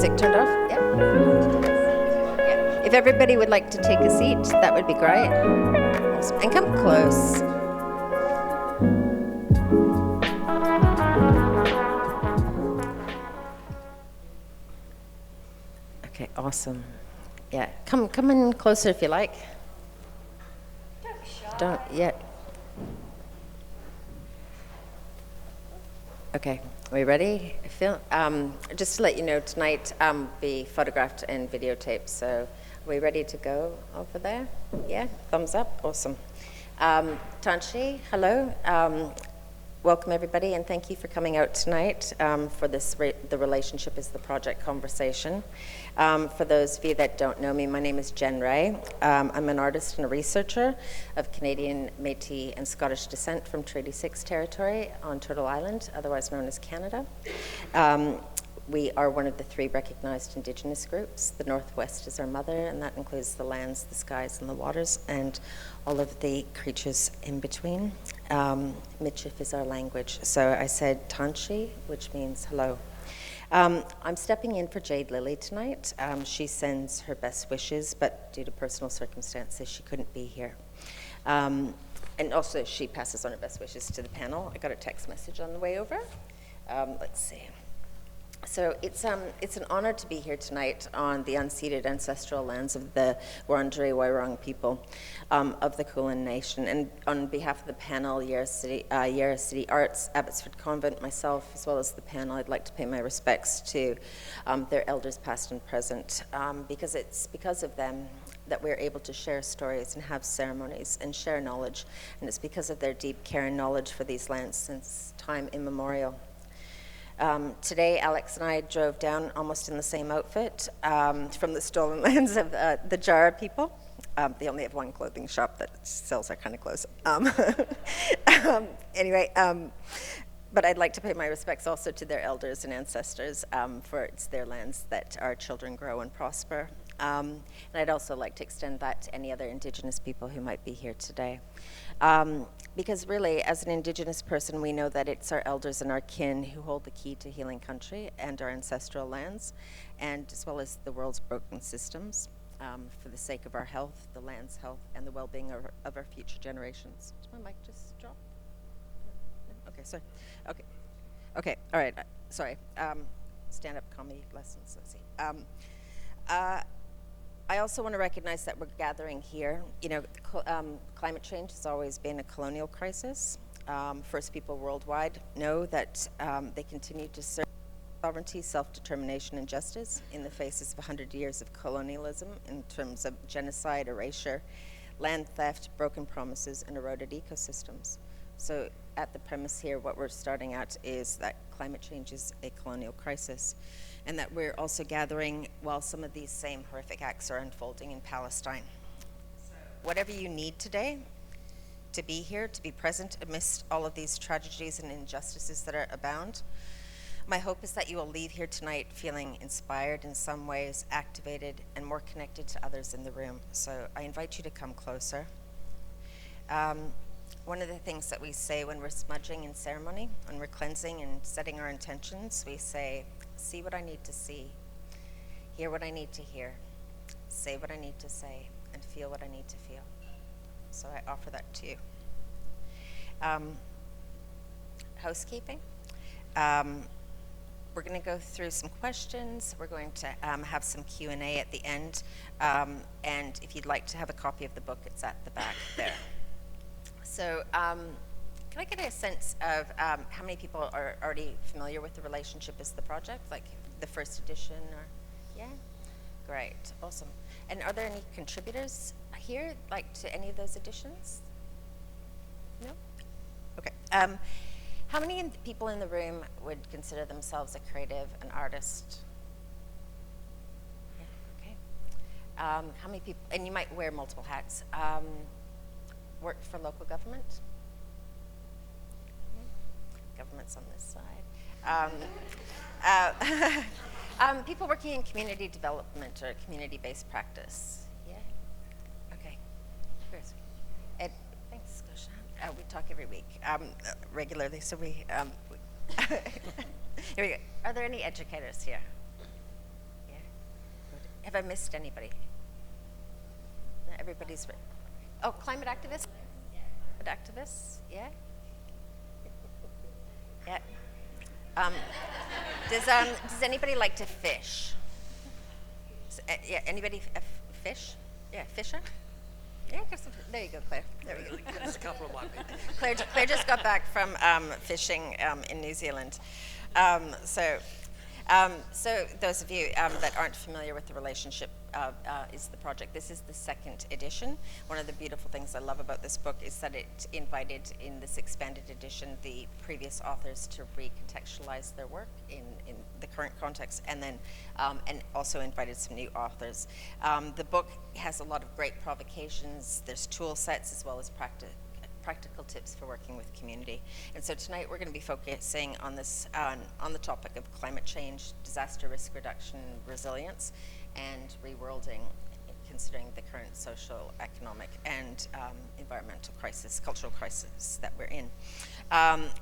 music turned off? Yep. Yeah. If everybody would like to take a seat, that would be great. Awesome. And come close. Okay, awesome. Yeah, come in closer if you like. Don't yet. Okay, are we ready? Just to let you know, tonight be photographed and videotaped. So, are we ready to go over there? Yeah, thumbs up. Awesome. Tanshi, hello. Welcome everybody, and thank you for coming out tonight for this The Relationship is the Project conversation. For those of you that don't know me, my name is Jen Ray. I'm an artist and a researcher of Canadian, Métis, and Scottish descent from Treaty 6 territory on Turtle Island, otherwise known as Canada. We are one of the 3 recognized Indigenous groups. The Northwest is our mother, and that includes the lands, the skies, and the waters, and all of the creatures in between. Michif is our language. So I said Tanshi, which means hello. I'm stepping in for Jade Lillie tonight. She sends her best wishes, but due to personal circumstances, she couldn't be here. And also, she passes on her best wishes to the panel. I got a text message on the way over. Let's see. So it's an honor to be here tonight on the unceded ancestral lands of the Wurundjeri Wairung people of the Coleman Nation. And on behalf of the panel, Yarra City Arts, Abbotsford Convent, myself, as well as the panel, I'd like to pay my respects to their elders past and present, because it's because of them that we're able to share stories and have ceremonies and share knowledge. And it's because of their deep care and knowledge for these lands since time immemorial. Today, Alex and I drove down almost in the same outfit from the stolen lands of the Yarra people. They only have one clothing shop that sells that kind of clothes. Anyway, but I'd like to pay my respects also to their elders and ancestors, for it's their lands that our children grow and prosper. And I'd also like to extend that to any other Indigenous people who might be here today. Because really, as an Indigenous person, we know that it's our elders and our kin who hold the key to healing country and our ancestral lands, and as well as the world's broken systems, for the sake of our health, the land's health, and the well-being of our future generations. Did my mic just drop? No? Okay, sorry. Okay, all right, sorry. Stand-up comedy lessons, let's see. I also want to recognize that we're gathering here. You know, climate change has always been a colonial crisis. First people worldwide know that they continue to serve sovereignty, self-determination, and justice in the faces of 100 years of colonialism in terms of genocide, erasure, land theft, broken promises, and eroded ecosystems. So at the premise here, what we're starting at is that climate change is a colonial crisis, and that we're also gathering while some of these same horrific acts are unfolding in Palestine. So whatever you need today to be here, to be present amidst all of these tragedies and injustices that are abound, my hope is that you will leave here tonight feeling inspired in some ways, activated, and more connected to others in the room. So I invite you to come closer. One of the things that we say when we're smudging in ceremony, when we're cleansing and setting our intentions, we say, see what I need to see, hear what I need to hear, say what I need to say, and feel what I need to feel. So I offer that to you. Housekeeping. We're going to go through some questions. We're going to have some Q&A at the end. And if you'd like to have a copy of the book, it's at the back there. So can I get a sense of how many people are already familiar with The Relationship is the Project, like the first edition? Or yeah? Great, awesome. And are there any contributors here, like to any of those editions? No? Okay. How many people in the room would consider themselves a creative, an artist? Yeah, okay. How many people, and you might wear multiple hats, work for local government? Government's on this side. People working in community development or community-based practice? Yeah? Okay. Great. Ed, thanks, Scotia. We talk every week, regularly, so we here we go. Are there any educators here? Have I missed anybody? Everybody's... Oh, climate activists? Activists, yeah? Yeah. Does anybody like to fish? Yeah, anybody fish? Yeah, fisher? Yeah, there you go, Claire. There we go. There's a couple of my people. Claire just got back from fishing in New Zealand. So those of you that aren't familiar with the relationship is the project. This is the second edition. One of the beautiful things I love about this book is that it invited, in this expanded edition, the previous authors to recontextualize their work in the current context, and then and also invited some new authors. The book has a lot of great provocations. There's tool sets as well as practical tips for working with community. And so tonight we're going to be focusing on this, on the topic of climate change, disaster risk reduction, resilience, and reworlding, considering the current social, economic, and environmental crisis, cultural crisis that we're in.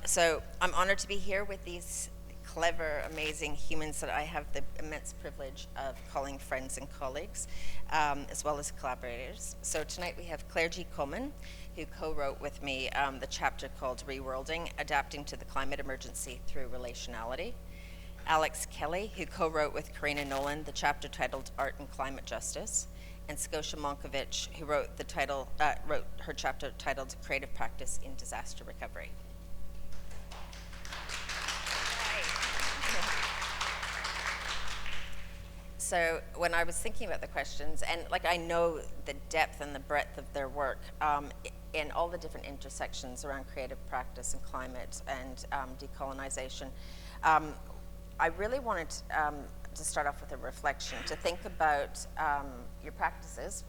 So I'm honored to be here with these clever, amazing humans that I have the immense privilege of calling friends and colleagues, as well as collaborators. So tonight we have Claire G. Coleman, who co-wrote with me the chapter called Reworlding, Adapting to the Climate Emergency Through Relationality. Alex Kelly, who co-wrote with Karina Nolan the chapter titled Art and Climate Justice. And Scotia Monkivitch, who wrote her chapter titled Creative Practice in Disaster Recovery. So when I was thinking about the questions, and I know the depth and the breadth of their work in all the different intersections around creative practice and climate and decolonization, I really wanted to start off with a reflection, to think about your practices,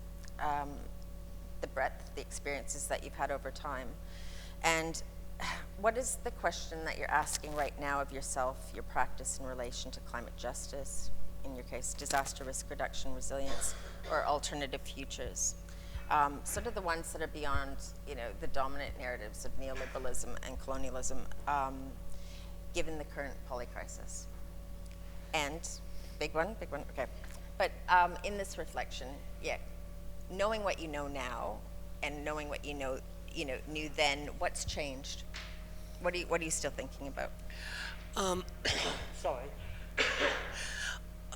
the breadth, the experiences that you've had over time, and what is the question that you're asking right now of yourself, your practice in relation to climate justice, in your case, disaster risk reduction, resilience, or alternative futures? Sort of the ones that are beyond, the dominant narratives of neoliberalism and colonialism, given the current polycrisis. And big one, okay. But in this reflection, knowing what you know now, and knowing what you knew then, what's changed? What are you still thinking about? Sorry.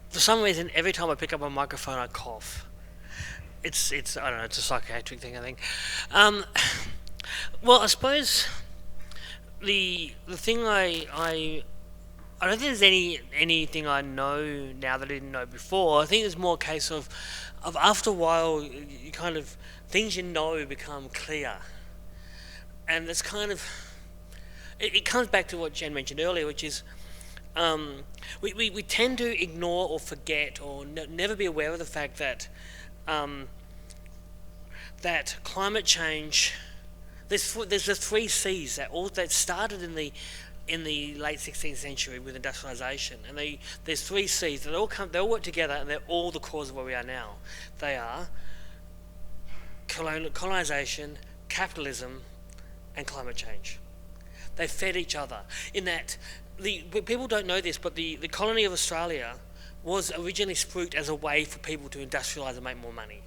For some reason, every time I pick up a microphone, I cough. It's I don't know, it's a psychiatric thing, I think. Well, I suppose the thing I don't think there's anything I know now that I didn't know before. I think it's more a case of after a while, you kind of, things become clear. And it's kind of, it comes back to what Jen mentioned earlier, which is, we tend to ignore or forget or never be aware of the fact that that climate change, there's the 3 C's that started in the late 16th century with industrialization, and there's 3 C's that they all work together, and they're all the cause of where we are now. They are colonization, capitalism, and climate change. They fed each other. In that, people don't know this, but the colony of Australia was originally spruiked as a way for people to industrialise and make more money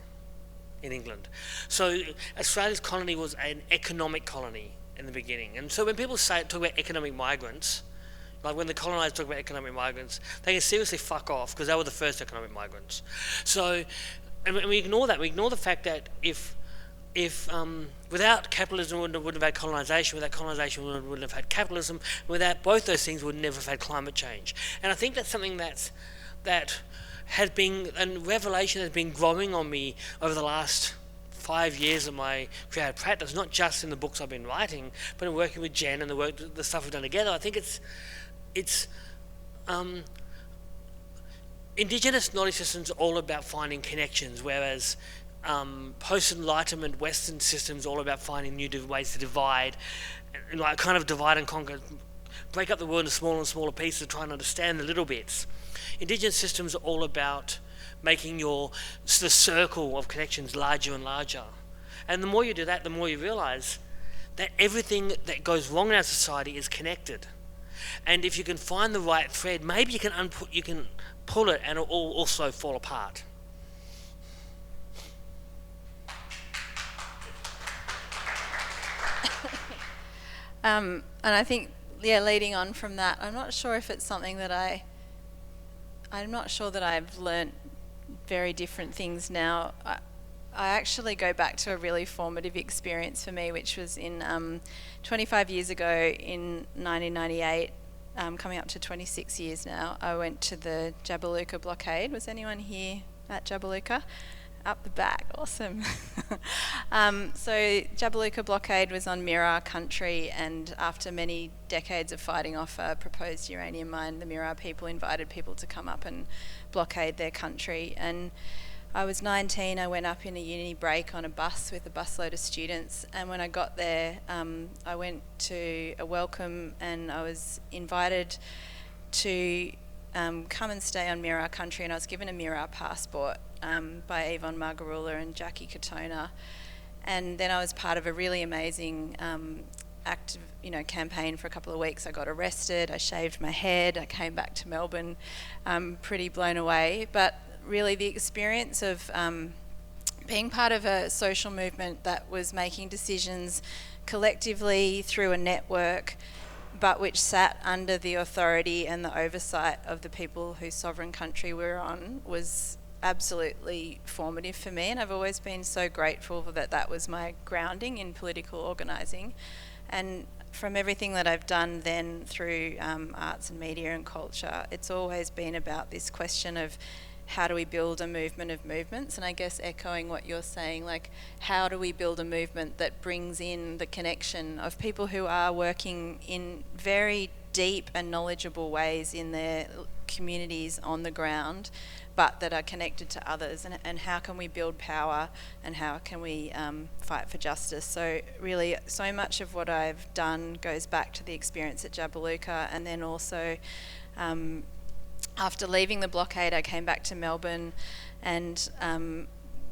in England. So Australia's colony was an economic colony in the beginning. And so when people talk about economic migrants, like when the colonisers talk about economic migrants, they can seriously fuck off, because they were the first economic migrants. So, and we ignore that. We ignore the fact that if without capitalism, we wouldn't have had colonisation. Without colonisation, we wouldn't have had capitalism. Without both those things, we would never have had climate change. And I think that's something that has been a revelation that's been growing on me over the last 5 years of my creative practice, not just in the books I've been writing, but in working with Jen and the stuff we've done together. I think it's Indigenous knowledge systems are all about finding connections, whereas post-Enlightenment Western systems are all about finding new ways to divide, and like kind of divide and conquer, break up the world into smaller and smaller pieces to try and understand the little bits. Indigenous systems are all about making the circle of connections larger and larger. And the more you do that, the more you realise that everything that goes wrong in our society is connected. And if you can find the right thread, maybe you can pull it and it will also fall apart. And I think, yeah, leading on from that, I'm not sure if it's something that I'm not sure that I've learnt very different things now. I actually go back to a really formative experience for me, which was in 25 years ago in 1998, coming up to 26 years now. I went to the Jabiluka blockade. Was anyone here at Jabiluka? Up the back, awesome. So Jabiluka blockade was on Mirarr country, and after many decades of fighting off a proposed uranium mine, the Mirarr people invited people to come up and blockade their country. And I was 19, I went up in a uni break on a bus with a busload of students, and when I got there, I went to a welcome and I was invited to come and stay on Mirarr country, and I was given a Mirarr passport by Yvonne Margarula and Jackie Katona. And then I was part of a really amazing active, campaign for a couple of weeks. I got arrested, I shaved my head, I came back to Melbourne pretty blown away. But really the experience of being part of a social movement that was making decisions collectively through a network, but which sat under the authority and the oversight of the people whose sovereign country we're on, was absolutely formative for me. And I've always been so grateful that that was my grounding in political organising. And from everything that I've done then through arts and media and culture, it's always been about this question of how do we build a movement of movements? And I guess echoing what you're saying, like, how do we build a movement that brings in the connection of people who are working in very deep and knowledgeable ways in their communities on the ground, but that are connected to others, and how can we build power, and how can we fight for justice? So really, so much of what I've done goes back to the experience at Jabiluka, and then also after leaving the blockade, I came back to Melbourne and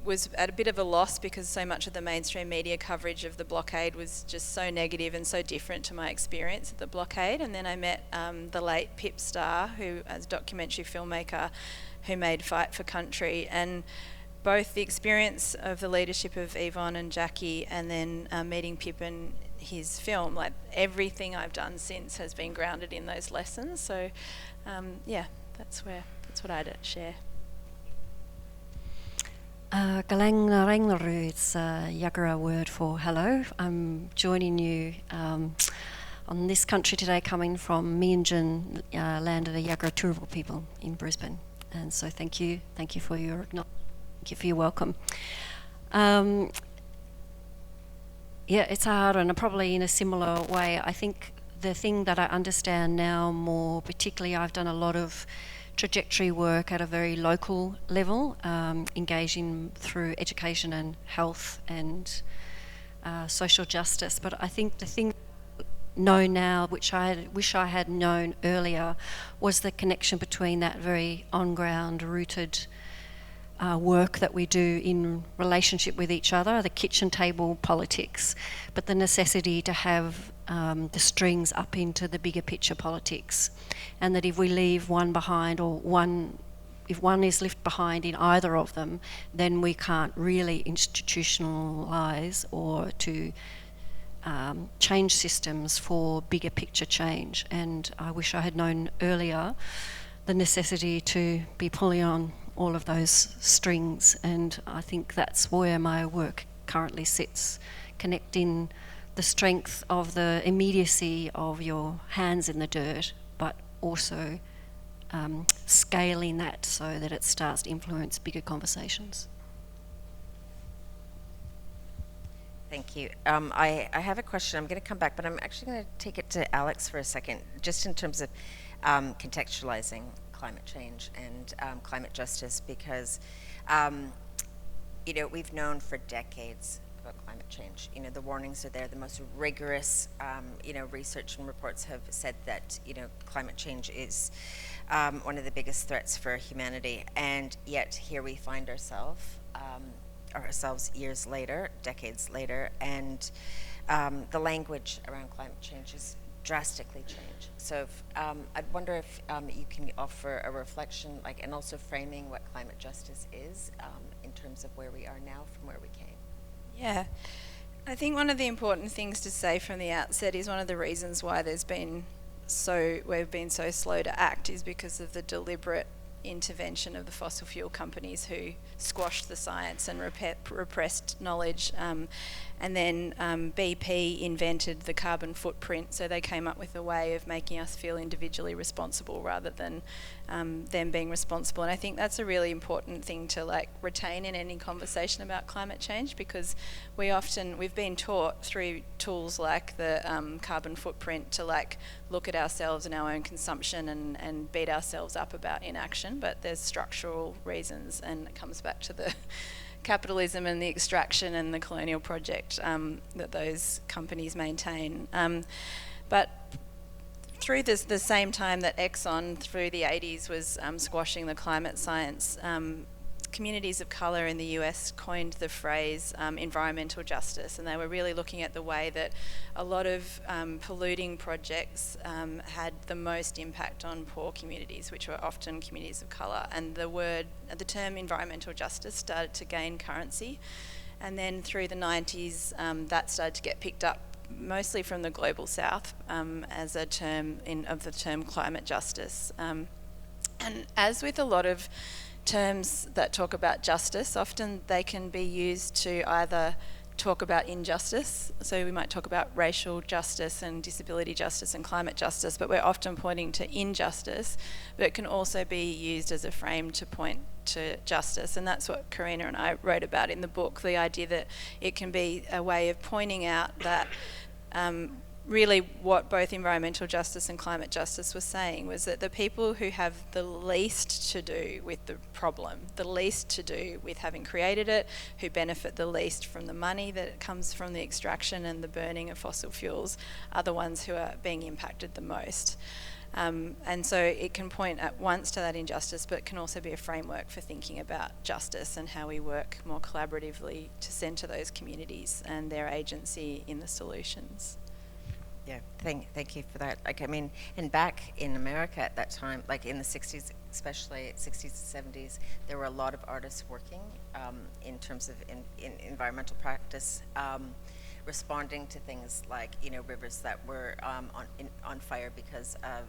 was at a bit of a loss because so much of the mainstream media coverage of the blockade was just so negative and so different to my experience at the blockade. And then I met the late Pip Starr, who, as a documentary filmmaker, who made Fight for Country. And both the experience of the leadership of Yvonne and Jackie, and then meeting Pip and his film, like everything I've done since has been grounded in those lessons. So that's what I'd share. Galang Rangnaru, it's a Yagara word for hello. I'm joining you on this country today, coming from Meanjin, land of the Yagara Turrbal people in Brisbane. And so thank you for your welcome. It's hard, and probably in a similar way. I think the thing that I understand now more, particularly I've done a lot of trajectory work at a very local level, engaging through education and health and social justice. But I think the thing I know now, which I wish I had known earlier, was the connection between that very on-ground rooted work that we do in relationship with each other, the kitchen table politics, but the necessity to have the strings up into the bigger picture politics. And that if we leave one behind, if one is left behind in either of them, then we can't really institutionalise or to change systems for bigger picture change. And I wish I had known earlier the necessity to be pulling on all of those strings, and I think that's where my work currently sits, connecting the strength of the immediacy of your hands in the dirt, but also scaling that so that it starts to influence bigger conversations. Thank you. I have a question. I'm going to come back, but I'm actually going to take it to Alex for a second, just in terms of contextualizing climate change and climate justice, because we've known for decades about climate change. The warnings are there. The most rigorous research and reports have said that climate change is one of the biggest threats for humanity, and yet here we find ourselves years later, decades later, and the language around climate change is drastically change. So I'd wonder if you can offer a reflection, and also framing what climate justice is in terms of where we are now from where we came. Yeah. I think one of the important things to say from the outset is one of the reasons why we've been so slow to act is because of the deliberate intervention of the fossil fuel companies who squashed the science and repressed knowledge. And then BP invented the carbon footprint, so they came up with a way of making us feel individually responsible rather than them being responsible. And I think that's a really important thing to retain in any conversation about climate change, because we've been taught through tools like the carbon footprint to look at ourselves and our own consumption and beat ourselves up about inaction, but there's structural reasons, and it comes back to the capitalism and the extraction and the colonial project that those companies maintain. But through the same time that Exxon, through the 80s, was squashing the climate science, communities of colour in the US coined the phrase environmental justice, and they were really looking at the way that a lot of polluting projects had the most impact on poor communities, which were often communities of colour, and the term environmental justice started to gain currency. And then through the 90s, that started to get picked up mostly from the global south as a term of the term climate justice. And as with a lot of terms that talk about justice, often they can be used to either talk about injustice, so we might talk about racial justice and disability justice and climate justice, but we're often pointing to injustice, but it can also be used as a frame to point to justice, and that's what Karina and I wrote about in the book, the idea that it can be a way of pointing out that really what both environmental justice and climate justice were saying was that the people who have the least to do with the problem, the least to do with having created it, who benefit the least from the money that comes from the extraction and the burning of fossil fuels, are the ones who are being impacted the most. And so it can point at once to that injustice, but it can also be a framework for thinking about justice and how we work more collaboratively to centre those communities and their agency in the solutions. Yeah, thank you for that. And back in America at that time, in the 60s, especially 60s and 70s, there were a lot of artists working in terms of in environmental practice, responding to things like, rivers that were on fire because of,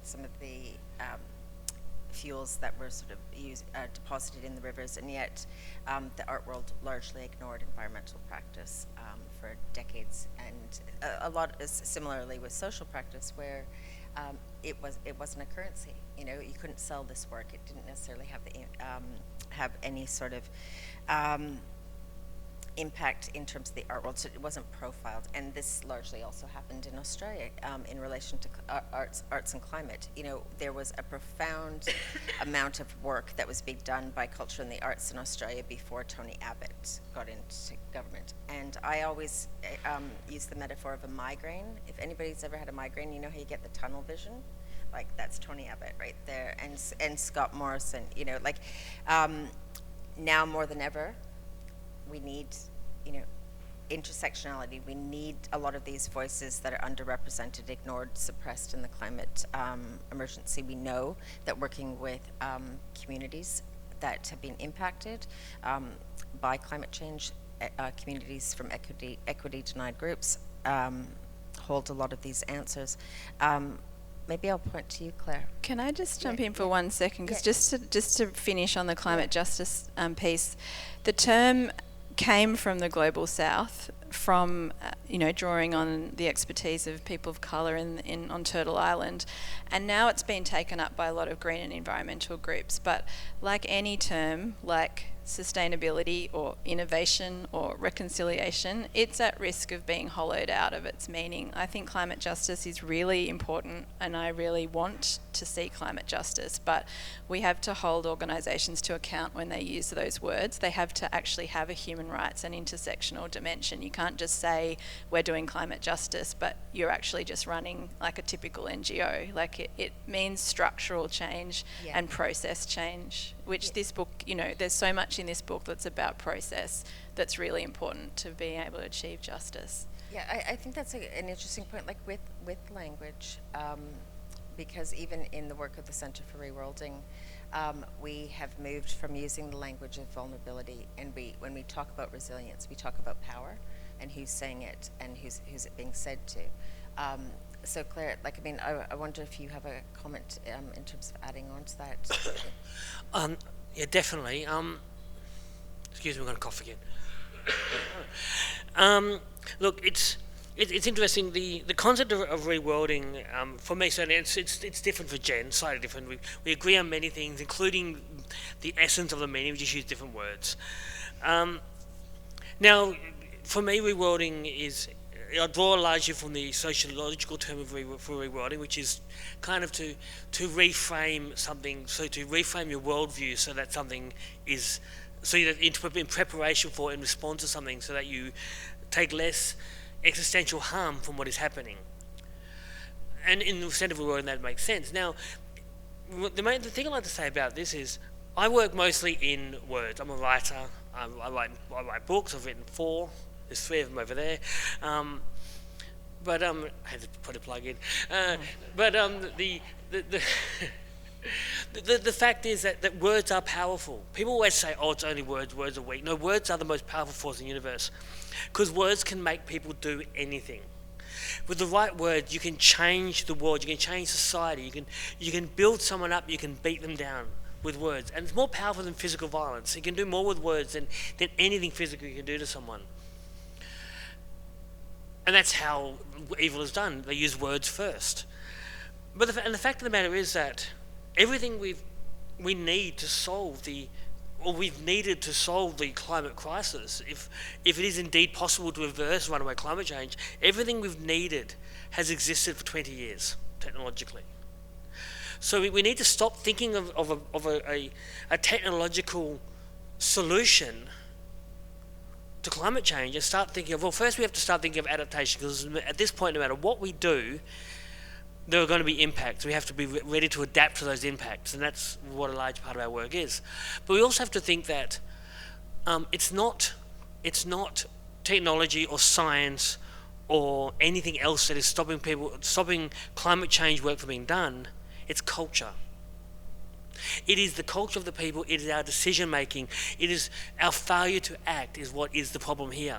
some of the fuels that were sort of deposited in the rivers, and yet the art world largely ignored environmental practice for decades, and a lot is similarly with social practice, where it wasn't a currency. You couldn't sell this work. It didn't necessarily have any sort of impact in terms of the art world, so it wasn't profiled. And this largely also happened in Australia in relation to arts and climate. There was a profound amount of work that was being done by culture and the arts in Australia before Tony Abbott got into government. And I always use the metaphor of a migraine. If anybody's ever had a migraine, you know how you get the tunnel vision? That's Tony Abbott right there, and Scott Morrison. Now more than ever, we need, intersectionality. We need a lot of these voices that are underrepresented, ignored, suppressed in the climate emergency. We know that working with communities that have been impacted by climate change, communities from equity denied groups hold a lot of these answers. Maybe I'll point to you, Claire. Can I just jump in for 1 second? Because just to finish on the climate justice piece, the term came from the global south, from drawing on the expertise of people of colour on Turtle Island, and now it's been taken up by a lot of green and environmental groups. But like any term, like sustainability or innovation or reconciliation, it's at risk of being hollowed out of its meaning. I think climate justice is really important, and I really want to see climate justice, but we have to hold organisations to account when they use those words. They have to actually have a human rights and intersectional dimension. You can't just say we're doing climate justice, but you're actually just running like a typical NGO. It means structural change and process change, which this book, there's so much in this book that's about process that's really important to being able to achieve justice. Yeah, I think that's an interesting point, with language, because even in the work of the Centre for Reworlding, we have moved from using the language of vulnerability, and when we talk about resilience, we talk about power, and who's saying it and who's it being said to. So Claire, like, I mean, I wonder if you have a comment in terms of adding on to that. Yeah, definitely. Excuse me, I'm going to cough again. Look, it's interesting. The concept of reworlding, for me, certainly, it's different for Jen, slightly different. We agree on many things, including the essence of the meaning. We just use different words. Now, for me, reworlding is, I draw largely from the sociological term for reworlding, which is kind of to reframe something, so to reframe your worldview so that something is, so that in preparation for and response to something, so that you take less existential harm from what is happening. And in the sense of reworlding, that makes sense. Now, the thing I like to say about this is, I work mostly in words. I'm a writer. I write books. I've written 4. There's 3 of them over there. But I had to put a plug in. But the fact is that words are powerful. People always say, oh, it's only words are weak. No, words are the most powerful force in the universe, because words can make people do anything. With the right words, you can change the world, you can change society, you can build someone up, you can beat them down with words. And it's more powerful than physical violence. You can do more with words than anything physical you can do to someone. And that's how evil is done. They use words first. But the fact of the matter is that everything we need to solve we've needed to solve the climate crisis, if it is indeed possible to reverse runaway climate change, everything we've needed has existed for 20 years, technologically. So we need to stop thinking of a technological solution to climate change and start thinking of, well, first we have to start thinking of adaptation, because at this point, no matter what we do, there are going to be impacts. We have to be ready to adapt to those impacts, and that's what a large part of our work is. But we also have to think that it's not technology or science or anything else that is stopping climate change work from being done. It's culture. It is the culture of the people. It is our decision making. It is our failure to act is what is the problem here.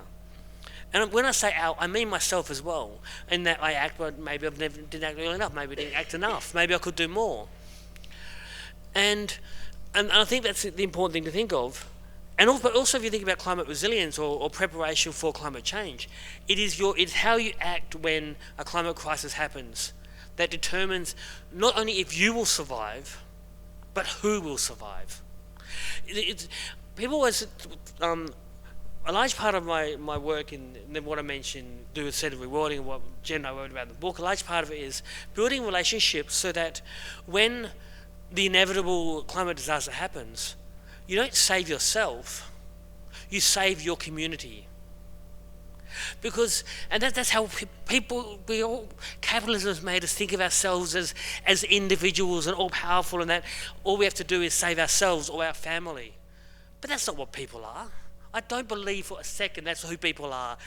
And when I say our, I mean myself as well. In that I act, but maybe I didn't act early enough. Maybe I didn't act enough. Maybe I could do more. And I think that's the important thing to think of. And also, if you think about climate resilience or preparation for climate change, it's how you act when a climate crisis happens that determines not only if you will survive, but who will survive. People always, a large part of my work in what I mentioned, do with set of rewarding, what Jen and I wrote about in the book, a large part of it is building relationships so that when the inevitable climate disaster happens, you don't save yourself, you save your community. Because, and that's how capitalism has made us think of ourselves as individuals and all powerful, and that all we have to do is save ourselves or our family. But that's not what people are. I don't believe for a second that's who people are.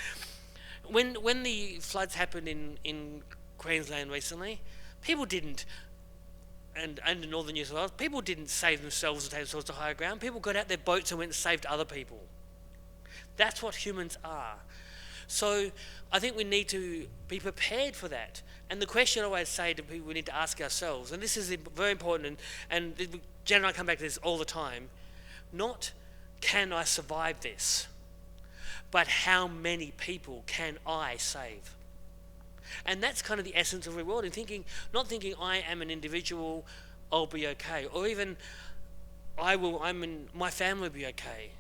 When the floods happened in Queensland recently, people didn't, and in northern New South Wales, people didn't save themselves and take themselves to higher ground. People got out their boats and went and saved other people. That's what humans are. So I think we need to be prepared for that. And the question I always say to people we need to ask ourselves, and this is very important, and Jen and I come back to this all the time, not can I survive this, but how many people can I save? And that's kind of the essence of rewarding, not thinking I am an individual, I'll be okay, or even my family will be okay.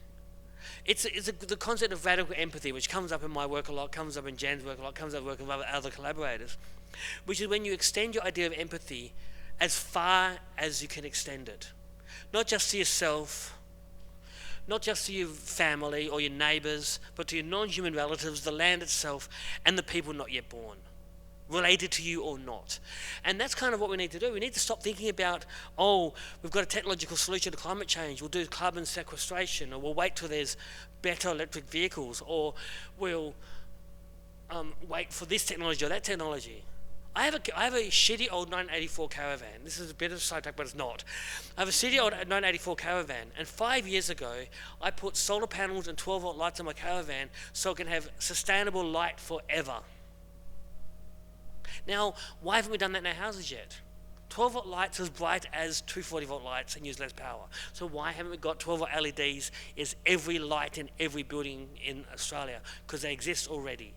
It's the concept of radical empathy, which comes up in my work a lot, comes up in Jan's work a lot, comes up in the work of other collaborators, which is when you extend your idea of empathy as far as you can extend it. Not just to yourself, not just to your family or your neighbours, but to your non-human relatives, the land itself, and the people not yet born, related to you or not. And that's kind of what we need to do. We need to stop thinking about, oh, we've got a technological solution to climate change, we'll do carbon sequestration, or we'll wait till there's better electric vehicles, or we'll wait for this technology or that technology. I have a shitty old 1984 caravan. This is a bit of a side track, but it's not. I have a shitty old 1984 caravan, and 5 years ago, I put solar panels and 12-volt lights on my caravan so it can have sustainable light forever. Now, why haven't we done that in our houses yet? 12-volt lights as bright as 240-volt lights and use less power. So why haven't we got 12-volt LEDs as every light in every building in Australia? Because they exist already.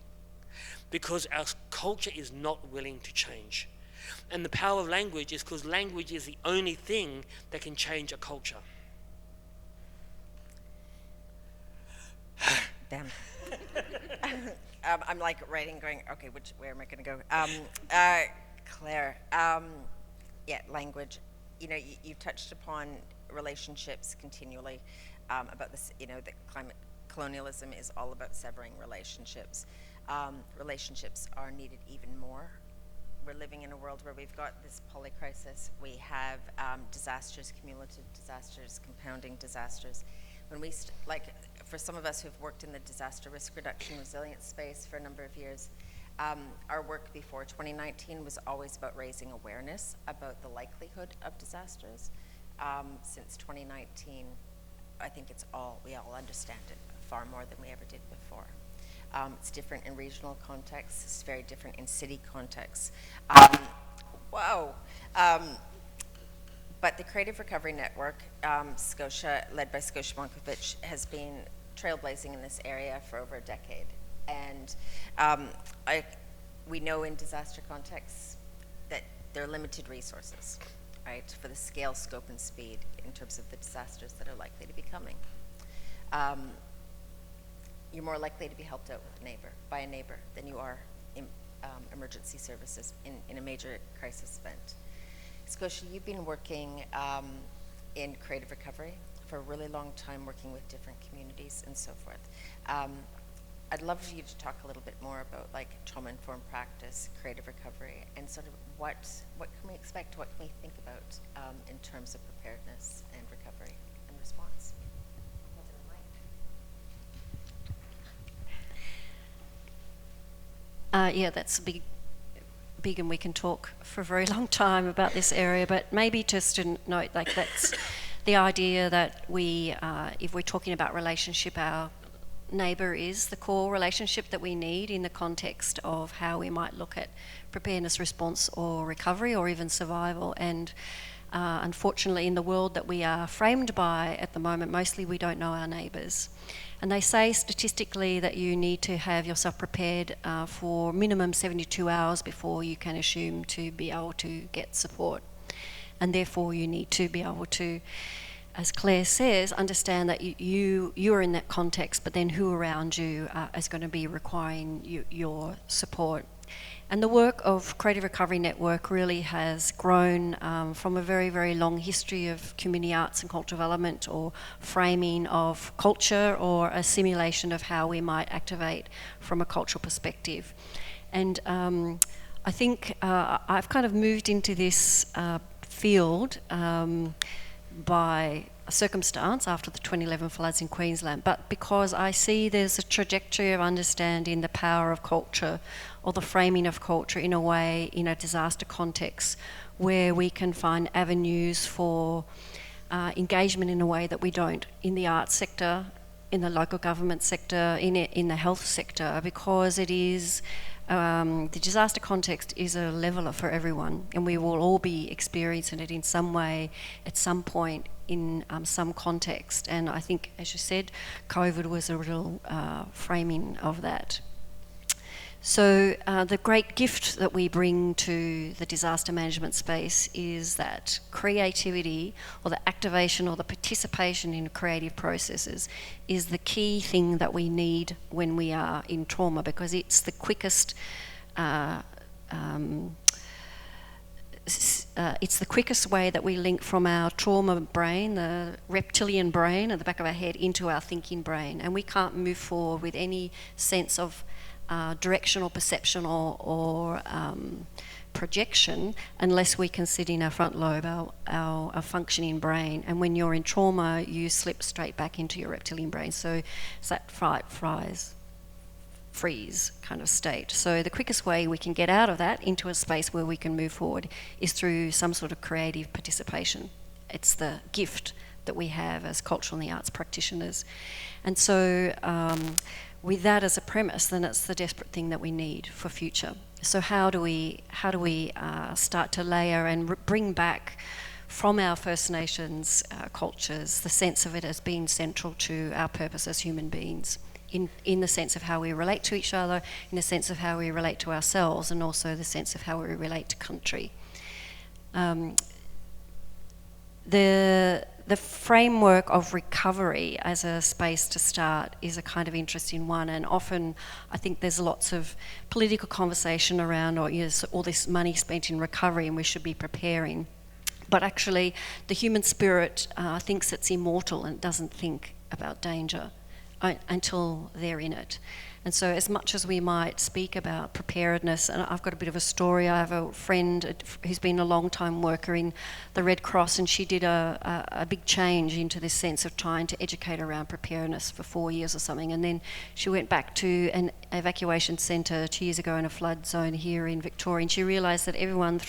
Because our culture is not willing to change. And the power of language is because language is the only thing that can change a culture. Damn. I'm like writing, going, okay, where am I going to go? Claire, yeah, language. You know, you touched upon relationships continually, about this, you know, that climate colonialism is all about severing relationships. Relationships are needed even more. We're living in a world where we've got this polycrisis. We have disasters, cumulative disasters, compounding disasters. When we, for some of us who've worked in the disaster risk reduction resilience space for a number of years, our work before 2019 was always about raising awareness about the likelihood of disasters. Since 2019, I think we all understand it far more than we ever did before. It's different in regional contexts. It's very different in city contexts. But the Creative Recovery Network, Scotia, led by Scotia Monkivitch, has been trailblazing in this area for over a decade. And we know in disaster contexts that there are limited resources, right, for the scale, scope, and speed in terms of the disasters that are likely to be coming. You're more likely to be helped out by a neighbor than you are in emergency services in a major crisis event. Scotia, you've been working in creative recovery for a really long time, working with different communities and so forth. I'd love for you to talk a little bit more about like trauma-informed practice, creative recovery, and sort of what can we expect, what can we think about in terms of preparedness and recovery and response? Yeah, that's big, and we can talk for a very long time about this area, but maybe just to note, like, that's the idea that we, if we're talking about relationship, our neighbour is the core relationship that we need in the context of how we might look at preparedness, response, or recovery, or even survival. And unfortunately, in the world that we are framed by at the moment, mostly we don't know our neighbours. And they say statistically that you need to have yourself prepared for minimum 72 hours before you can assume to be able to get support. And therefore you need to be able to, as Claire says, understand that you are in that context, but then who around you is going to be requiring your support. And the work of Creative Recovery Network really has grown from a very, very long history of community arts and cultural development, or framing of culture, or a simulation of how we might activate from a cultural perspective. And I think I've kind of moved into this field by circumstance after the 2011 floods in Queensland, but because I see there's a trajectory of understanding the power of culture, or the framing of culture in a way, in a disaster context, where we can find avenues for engagement in a way that we don't in the arts sector, in the local government sector, in the health sector, because it is the disaster context is a leveler for everyone, and we will all be experiencing it in some way at some point in some context. And I think, as you said, COVID was a real framing of that. So the great gift that we bring to the disaster management space is that creativity, or the activation or the participation in creative processes, is the key thing that we need when we are in trauma, because it's the quickest it's the quickest way that we link from our trauma brain, the reptilian brain at the back of our head, into our thinking brain. And we can't move forward with any sense of direction or perception or projection unless we can sit in our front lobe, our functioning brain. And when you're in trauma, you slip straight back into your reptilian brain. So it's that fight, freeze kind of state. So the quickest way we can get out of that into a space where we can move forward is through some sort of creative participation. It's the gift that we have as cultural and the arts practitioners. And so with that as a premise, then it's the desperate thing that we need for future. So how do we start to layer and bring back from our First Nations cultures the sense of it as being central to our purpose as human beings, in the sense of how we relate to each other, in the sense of how we relate to ourselves, and also the sense of how we relate to country. The framework of recovery as a space to start is a kind of interesting one, and often I think there's lots of political conversation around, all this money spent in recovery and we should be preparing. But actually the human spirit thinks it's immortal and doesn't think about danger until they're in it. And so as much as we might speak about preparedness, and I've got a bit of a story. I have a friend who's been a long time worker in the Red Cross, and she did a big change into this sense of trying to educate around preparedness for 4 years or something. And then she went back to an evacuation centre 2 years ago in a flood zone here in Victoria, and she realised that everyone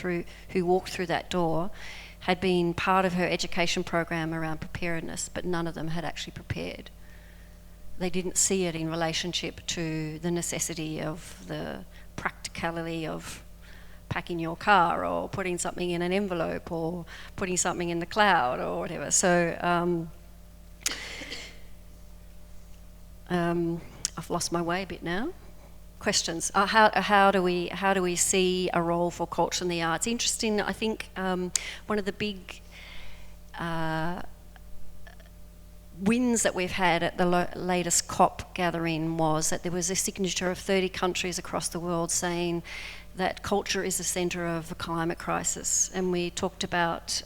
who walked through that door had been part of her education program around preparedness, but none of them had actually prepared. They didn't see it in relationship to the necessity of the practicality of packing your car or putting something in an envelope or putting something in the cloud or whatever. So I've lost my way a bit now. Questions? How do we see a role for culture and the arts? Interesting. I think one of the big wins that we've had at the latest COP gathering was that there was a signature of 30 countries across the world saying that culture is the centre of the climate crisis. And we talked about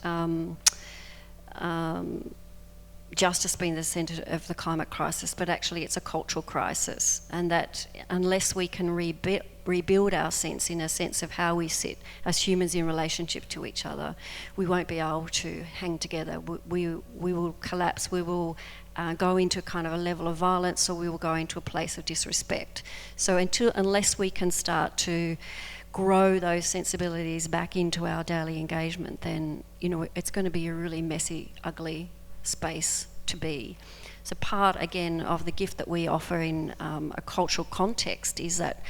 justice being the centre of the climate crisis, but actually it's a cultural crisis, and that unless we can rebuild our sense in a sense of how we sit as humans in relationship to each other, we won't be able to hang together. We will collapse. We will go into kind of a level of violence, or we will go into a place of disrespect. So unless we can start to grow those sensibilities back into our daily engagement, then it's going to be a really messy, ugly space to be. So part, again, of the gift that we offer in a cultural context is that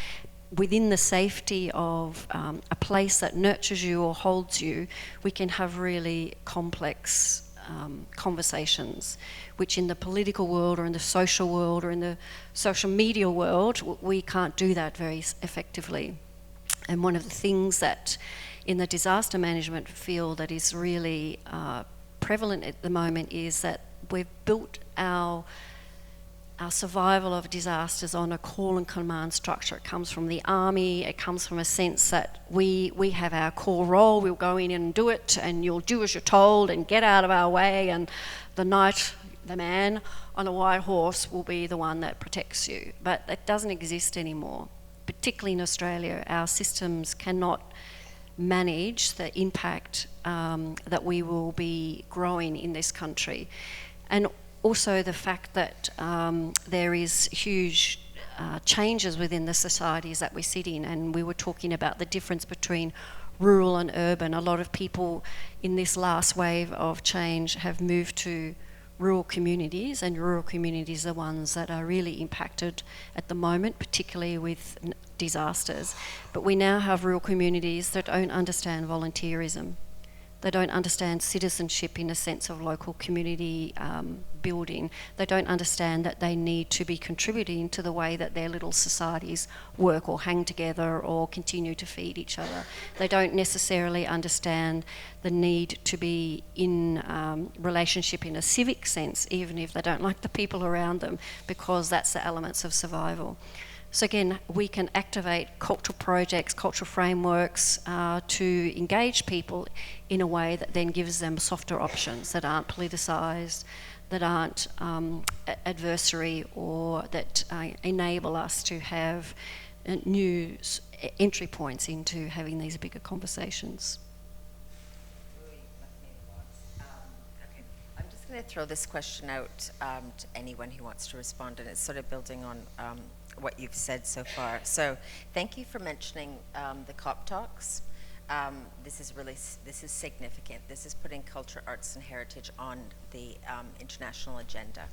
within the safety of a place that nurtures you or holds you, we can have really complex conversations, which in the political world or in the social world or in the social media world, we can't do that very effectively. And one of the things that in the disaster management field that is really prevalent at the moment is that we've built our survival of disasters on a call and command structure. It comes from the army. It comes from a sense that we have our core role. We'll go in and do it, and you'll do as you're told and get out of our way, and the knight, the man on a white horse, will be the one that protects you. But that doesn't exist anymore. Particularly in Australia, our systems cannot manage the impact that we will be growing in this country. And also the fact that there is huge changes within the societies that we sit in, and we were talking about the difference between rural and urban. A lot of people in this last wave of change have moved to rural communities, and rural communities are the ones that are really impacted at the moment, particularly with disasters. But we now have rural communities that don't understand volunteerism. They don't understand citizenship in a sense of local community building. They don't understand that they need to be contributing to the way that their little societies work or hang together or continue to feed each other. They don't necessarily understand the need to be in relationship in a civic sense, even if they don't like the people around them, because that's the elements of survival. So again, we can activate cultural projects, cultural frameworks to engage people in a way that then gives them softer options that aren't politicised, that aren't adversary, or that enable us to have new entry points into having these bigger conversations. Okay. I'm just going to throw this question out to anyone who wants to respond, and it's sort of building on what you've said so far. So thank you for mentioning the COP talks. This is significant. This is putting culture, arts, and heritage on the international agenda.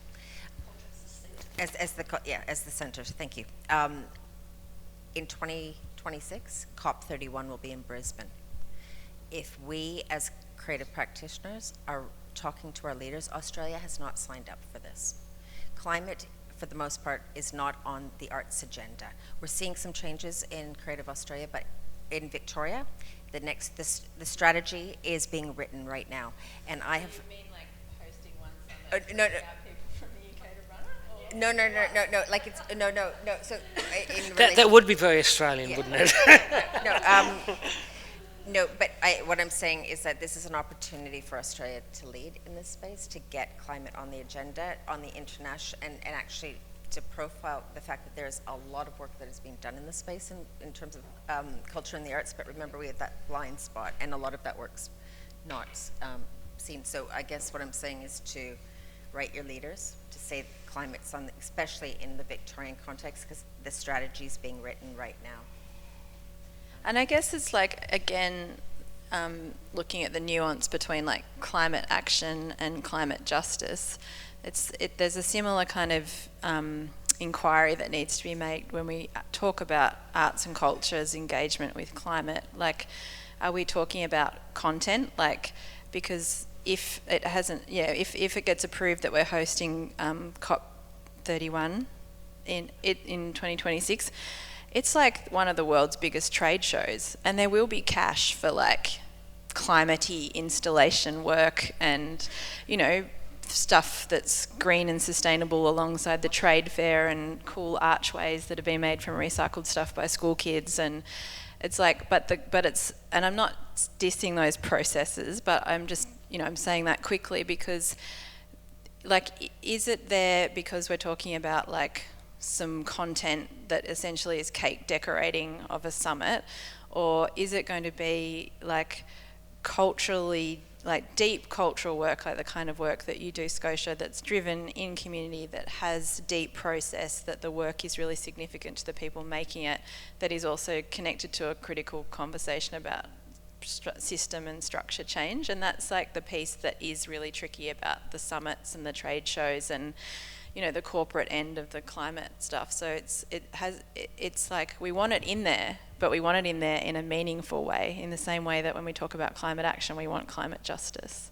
As the center. Thank you. In 2026, COP31 will be in Brisbane. If we, as creative practitioners, are talking to our leaders, Australia has not signed up for this. Climate, for the most part, is not on the arts agenda. We're seeing some changes in Creative Australia, but in Victoria, the strategy is being written right now. And I have. You mean like hosting one summit? No. People from the UK to run it? No. Like it's no. So that would be very Australian, wouldn't it? No, but what I'm saying is that this is an opportunity for Australia to lead in this space, to get climate on the agenda, on the international, and actually to profile the fact that there's a lot of work that is being done in this space in terms of culture and the arts. But remember, we have that blind spot, and a lot of that work's not seen. So I guess what I'm saying is to write your leaders to say climate's on, especially in the Victorian context, because the strategy is being written right now. And I guess it's like, again, looking at the nuance between like climate action and climate justice. There's a similar kind of inquiry that needs to be made when we talk about arts and culture's engagement with climate. Like, are we talking about content? Like, because if it hasn't, if it gets approved that we're hosting COP31 in 2026, it's like one of the world's biggest trade shows, and there will be cash for like climate-y installation work and, stuff that's green and sustainable alongside the trade fair, and cool archways that have been made from recycled stuff by school kids. And it's like, and I'm not dissing those processes, but I'm just, I'm saying that quickly because, like, is it there because we're talking about like some content that essentially is cake decorating of a summit, or is it going to be like culturally, like deep cultural work, like the kind of work that you do, Scotia, that's driven in community, that has deep process, that the work is really significant to the people making it, that is also connected to a critical conversation about system and structure change? And that's like the piece that is really tricky about the summits and the trade shows and the corporate end of the climate stuff. So it's like we want it in there, but we want it in there in a meaningful way, in the same way that when we talk about climate action, we want climate justice.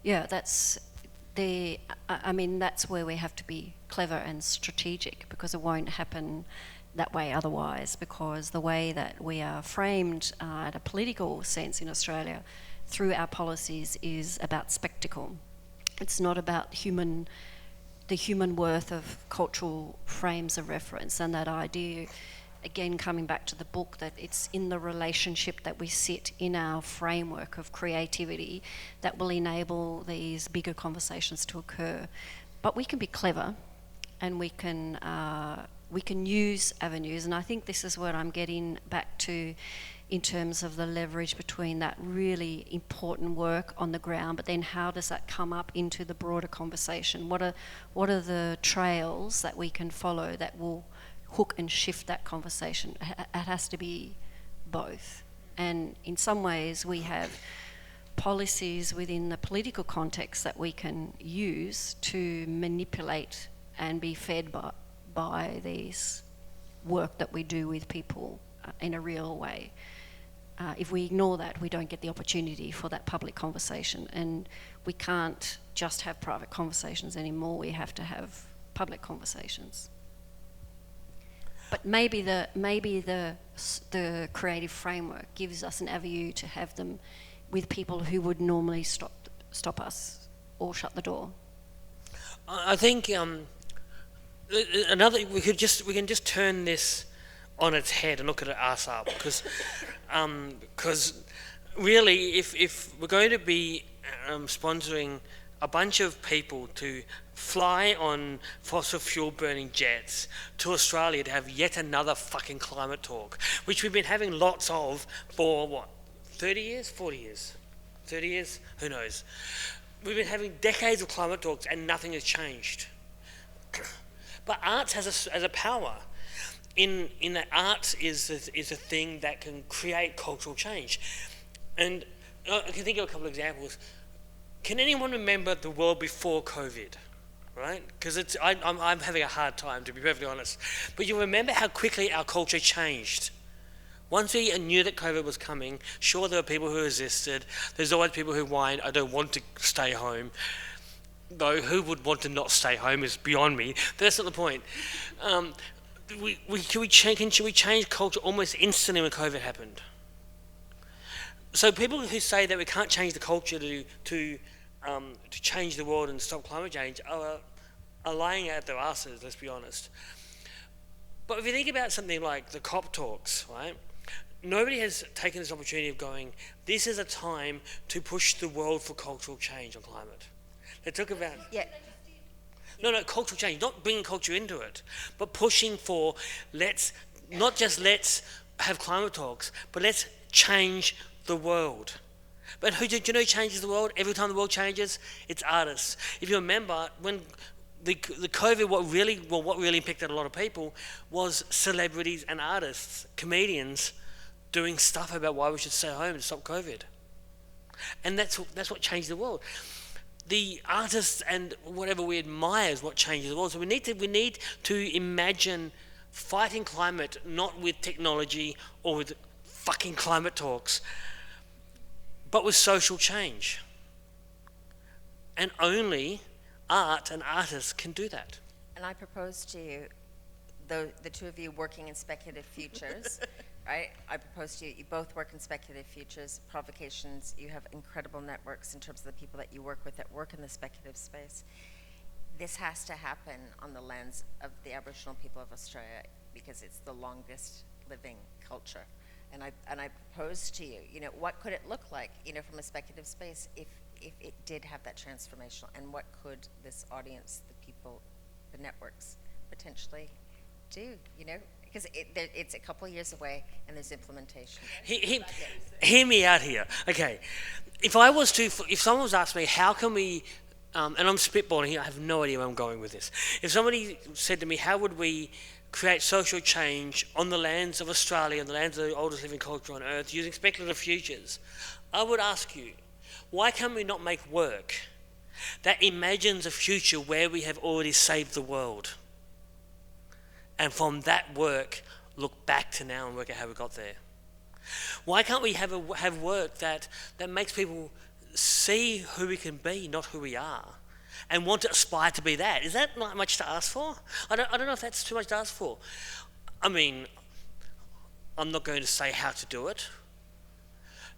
Yeah, that's where we have to be clever and strategic, because it won't happen that way otherwise, because the way that we are framed at a political sense in Australia through our policies is about spectacle. It's not about the human worth of cultural frames of reference, and that idea, again, coming back to the book, that it's in the relationship that we sit in our framework of creativity that will enable these bigger conversations to occur. But we can be clever, and we can use avenues, and I think this is what I'm getting back to in terms of the leverage between that really important work on the ground, but then how does that come up into the broader conversation? What are the trails that we can follow that will hook and shift that conversation? It has to be both. And in some ways we have policies within the political context that we can use to manipulate and be fed by these work that we do with people in a real way. If we ignore that, we don't get the opportunity for that public conversation, and we can't just have private conversations anymore. We have to have public conversations. But maybe the creative framework gives us an avenue to have them with people who would normally stop us or shut the door. I think we can just turn this on its head and look at it arse up, because really, if we're going to be sponsoring a bunch of people to fly on fossil fuel burning jets to Australia to have yet another fucking climate talk, which we've been having lots of for 30 years, 40 years, 30 years, who knows? We've been having decades of climate talks and nothing has changed. But arts has a power. In that art is a thing that can create cultural change. And I can think of a couple of examples. Can anyone remember the world before COVID? Right? Because I'm having a hard time, to be perfectly honest. But you remember how quickly our culture changed. Once we knew that COVID was coming, sure, there were people who resisted. There's always people who whine, I don't want to stay home. Though who would want to not stay home is beyond me. But that's not the point. Should we change culture almost instantly when COVID happened? So people who say that we can't change the culture to change the world and stop climate change are lying out their asses, let's be honest. But if you think about something like the COP talks, right? Nobody has taken this opportunity of going, this is a time to push the world for cultural change on climate. They talk about... Yeah. No, cultural change, not bringing culture into it, but pushing for not just let's have climate talks, but let's change the world. But do you know who changes the world? Every time the world changes, it's artists. If you remember, when the COVID, what really impacted a lot of people was celebrities and artists, comedians, doing stuff about why we should stay home and stop COVID. And that's what changed the world. The artists and whatever we admire is what changes the world. So we need to imagine fighting climate not with technology or with fucking climate talks, but with social change. And only art and artists can do that. And I propose to you, the two of you working in speculative futures, right? I propose to you, you both work in speculative futures, provocations, you have incredible networks in terms of the people that you work with that work in the speculative space. This has to happen on the lens of the Aboriginal people of Australia because it's the longest living culture. And I propose to you, what could it look like, from a speculative space if it did have that transformational, and what could this audience, the people, the networks potentially do, because it's a couple of years away and there's implementation. Hear me out here. Okay, if someone was asked me, how can we, and I'm spitballing here, I have no idea where I'm going with this. If somebody said to me, how would we create social change on the lands of Australia, on the lands of the oldest living culture on earth, using speculative futures, I would ask you, why can we not make work that imagines a future where we have already saved the world? And from that work, look back to now and work out how we got there. Why can't we have work that makes people see who we can be, not who we are, and want to aspire to be that? Is that not much to ask for? I don't know if that's too much to ask for. I mean, I'm not going to say how to do it,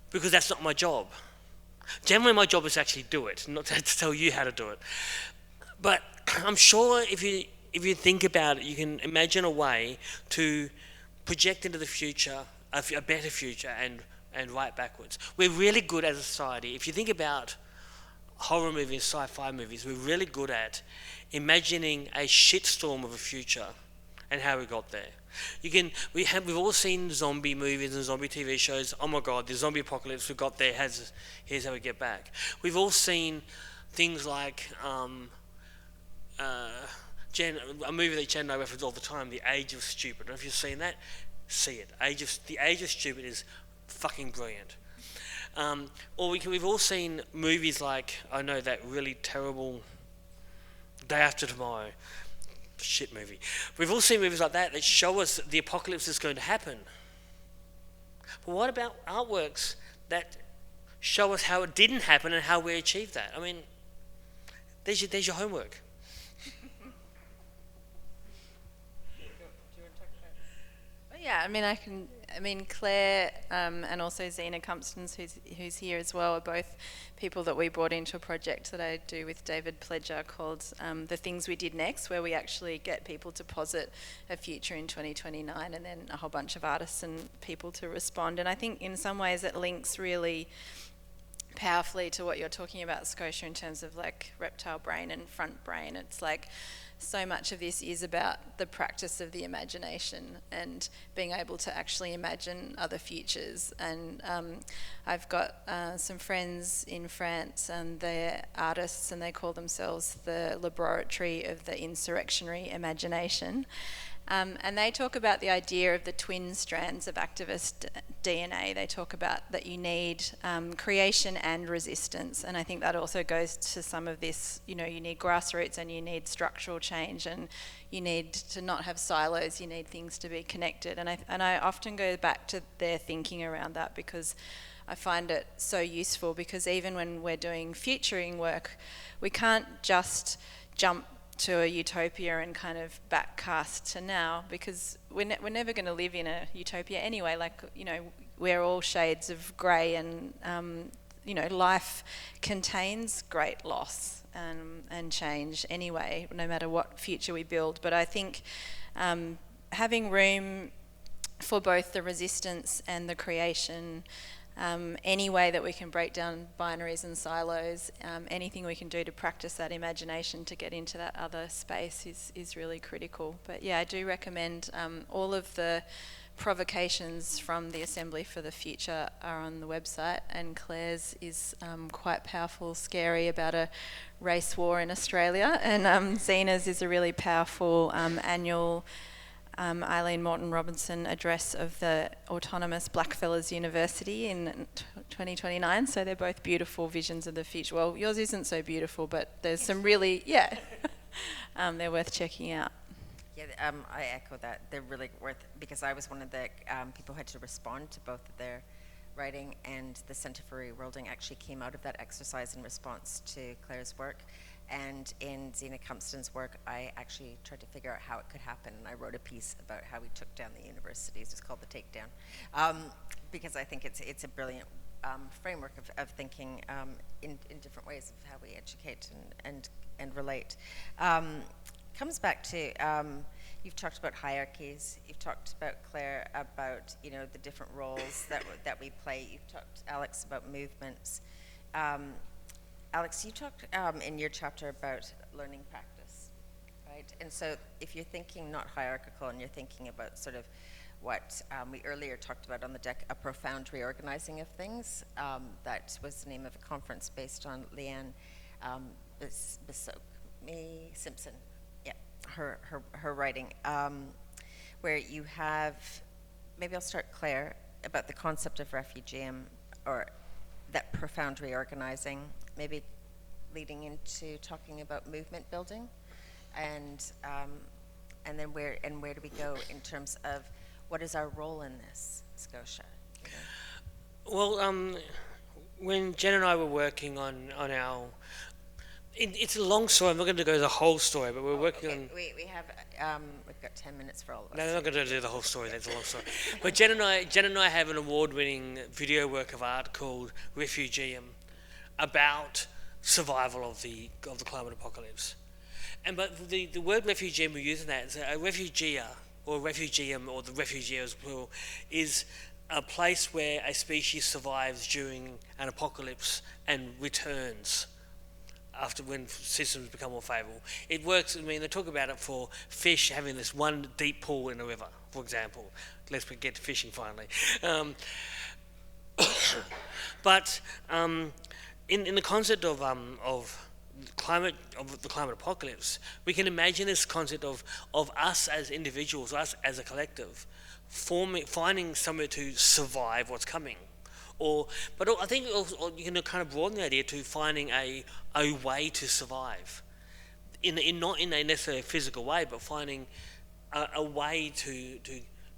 because that's not my job. Generally, my job is to actually do it, not to tell you how to do it. But I'm sure if you think about it, you can imagine a way to project into the future, a better future, and write backwards. We're really good as a society. If you think about horror movies, sci-fi movies, we're really good at imagining a shitstorm of a future and how we got there. We've all seen zombie movies and zombie TV shows. Oh my God, the zombie apocalypse, we got there, here's how we get back. We've all seen things like a movie that Jen and I reference all the time, The Age of Stupid. I don't know if you've seen that. See it. The Age of Stupid is fucking brilliant. Or we've all seen movies like, I know, that really terrible Day After Tomorrow. Shit movie. We've all seen movies like that show us the apocalypse is going to happen. But what about artworks that show us how it didn't happen and how we achieved that? I mean, there's your homework. Yeah, Claire and also Zena Cumpstons, who's here as well, are both people that we brought into a project that I do with David Pledger called The Things We Did Next, where we actually get people to posit a future in 2029 and then a whole bunch of artists and people to respond. And I think in some ways it links really powerfully to what you're talking about, Scotia, in terms of like reptile brain and front brain. It's like so much of this is about the practice of the imagination and being able to actually imagine other futures. And I've got some friends in France, and they're artists, and they call themselves the Laboratory of the Insurrectionary Imagination. And they talk about the idea of the twin strands of activist DNA. They talk about that you need creation and resistance. And I think that also goes to some of this, you need grassroots and you need structural change, and you need to not have silos, you need things to be connected. And I often go back to their thinking around that, because I find it so useful, because even when we're doing futuring work, we can't just jump to a utopia and kind of backcast to now, because we're never going to live in a utopia anyway. Like, we're all shades of grey, and life contains great loss and change anyway, no matter what future we build. But I think having room for both the resistance and the creation, any way that we can break down binaries and silos, anything we can do to practice that imagination to get into that other space is really critical. But yeah, I do recommend all of the provocations from the Assembly for the Future are on the website, and Claire's is quite powerful, scary, about a race war in Australia, and Zena's is a really powerful annual Eileen Morton Robinson address of the autonomous Blackfellas University in 2029. So they're both beautiful visions of the future. Well, yours isn't so beautiful, but there's some really, they're worth checking out. Yeah, I echo that. They're really worth, because I was one of the people who had to respond to both of their writing, and the Centre for Reworlding actually came out of that exercise in response to Claire's work. And in Zena Compston's work, I actually tried to figure out how it could happen, and I wrote a piece about how we took down the universities. It's called The Takedown, because I think it's a brilliant framework of thinking in different ways of how we educate and relate. Comes back to, you've talked about hierarchies. You've talked about, Claire, about the different roles that we play. You've talked, Alex, about movements. Alex, you talked in your chapter about learning practice, right? And so if you're thinking not hierarchical, and you're thinking about sort of what we earlier talked about on the deck, a profound reorganizing of things, that was the name of a conference based on Leanne Simpson, her writing, where you have, maybe I'll start, Claire, about the concept of refugium, or that profound reorganizing, maybe leading into talking about movement building, and then where do we go in terms of what is our role in this, Scotia? Well, when Jen and I were working on our, it's a long story. I'm not going to go the whole story, but we're working on. We have we've got 10 minutes for all of us. No, I'm not going to do the whole story. That's a long story. But Jen and I have an award-winning video work of art called Refugium, about survival of the climate apocalypse. But the word refugium we use in that, a refugia or refugium, or the refugee as plural, is a place where a species survives during an apocalypse and returns after, when systems become more favourable. It works, they talk about it for fish having this one deep pool in a river, for example. Let's get to fishing finally. But in the concept of the climate apocalypse, we can imagine this concept of us as individuals, us as a collective, finding somewhere to survive what's coming. But I think also you can kind of broaden the idea to finding a way to survive, not in a necessarily physical way, but finding a way to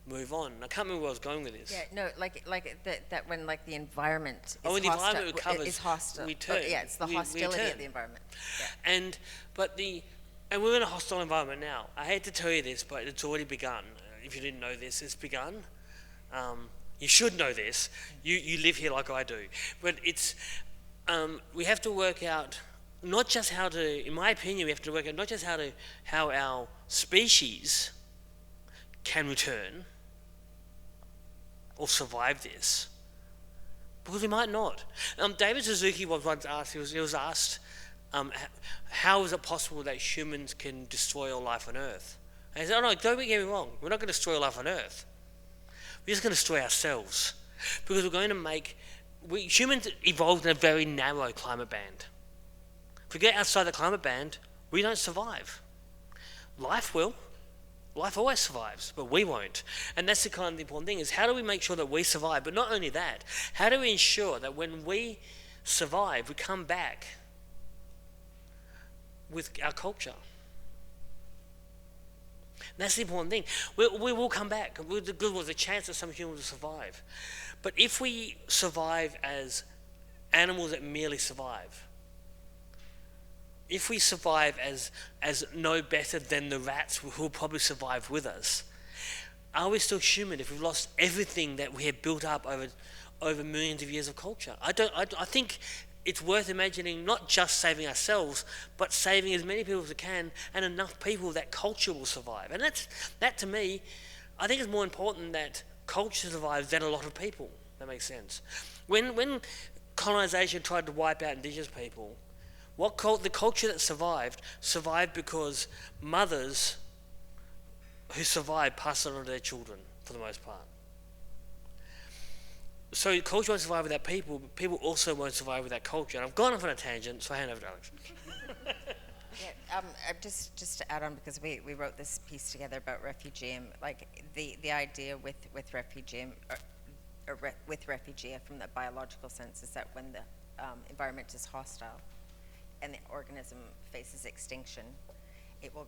move on. I can't remember where I was going with this. Yeah, no, like that when the environment is when the environment recovers, is hostile. We turn. It's the hostility of the environment. Yeah. And we're in a hostile environment now. I hate to tell you this, but it's already begun. If you didn't know this, it's begun. You should know this. You live here like I do. But it's we have to work out not just how to, in my opinion, we have to work out not just how our species can return or survive this, Because we might not. David Suzuki was once asked, he was asked, how is it possible that humans can destroy all life on Earth? And he said, oh no, don't get me wrong, we're not going to destroy all life on Earth. We're just going to destroy ourselves. Because we're going to humans evolved in a very narrow climate band. If we get outside the climate band, we don't survive. Life will. Life always survives, but we won't. And that's the kind of important thing, is how do we make sure that we survive? But not only that, how do we ensure that when we survive, we come back with our culture? And that's the important thing. We will come back. There's a chance that some humans will survive. But if we survive as animals that merely survive, if we survive as no better than the rats who will probably survive with us, are we still human if we've lost everything that we have built up over millions of years of culture? I think it's worth imagining not just saving ourselves, but saving as many people as we can, and enough people that culture will survive. And that to me, I think is more important that culture survives than a lot of people. That makes sense. When colonisation tried to wipe out Indigenous people, the culture that survived because mothers who survived passed it on to their children, for the most part. So culture won't survive without people, but people also won't survive without culture. And I've gone off on a tangent, so I hand over to Alex. Yeah, just to add on, because we wrote this piece together about refugee, like the idea with refugee from the biological sense is that when the environment is hostile and the organism faces extinction, it will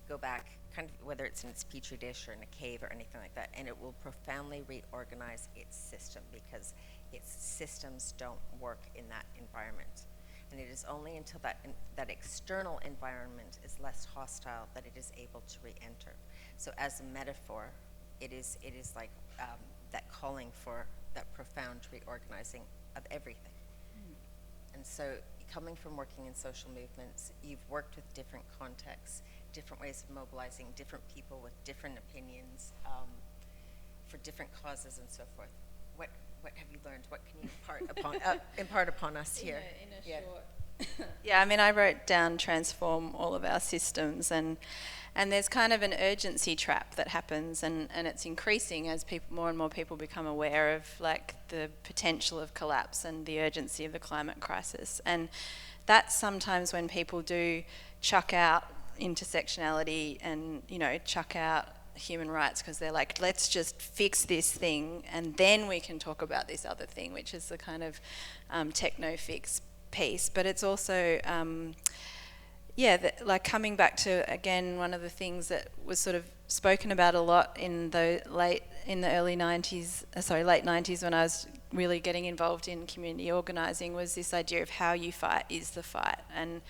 go back, kind of whether it's in its petri dish or in a cave or anything like that, and it will profoundly reorganize its system because its systems don't work in that environment. And it is only until that external environment is less hostile that it is able to re-enter. So as a metaphor, it is like that calling for that profound reorganizing of everything. And so coming from working in social movements, you've worked with different contexts, different ways of mobilizing, different people with different opinions for different causes and so forth. What have you learned? What can you impart upon us here? Short. Yeah, I mean, I wrote down transform all of our systems, and there's kind of an urgency trap that happens, and it's increasing as more and more people become aware of like the potential of collapse and the urgency of the climate crisis. And that's sometimes when people do chuck out intersectionality and, chuck out human rights, because they're like, let's just fix this thing and then we can talk about this other thing, which is the kind of techno fix piece. But it's also like coming back to, again, one of the things that was sort of spoken about a lot in the late 90s when I was really getting involved in community organising, was this idea of how you fight is the fight. And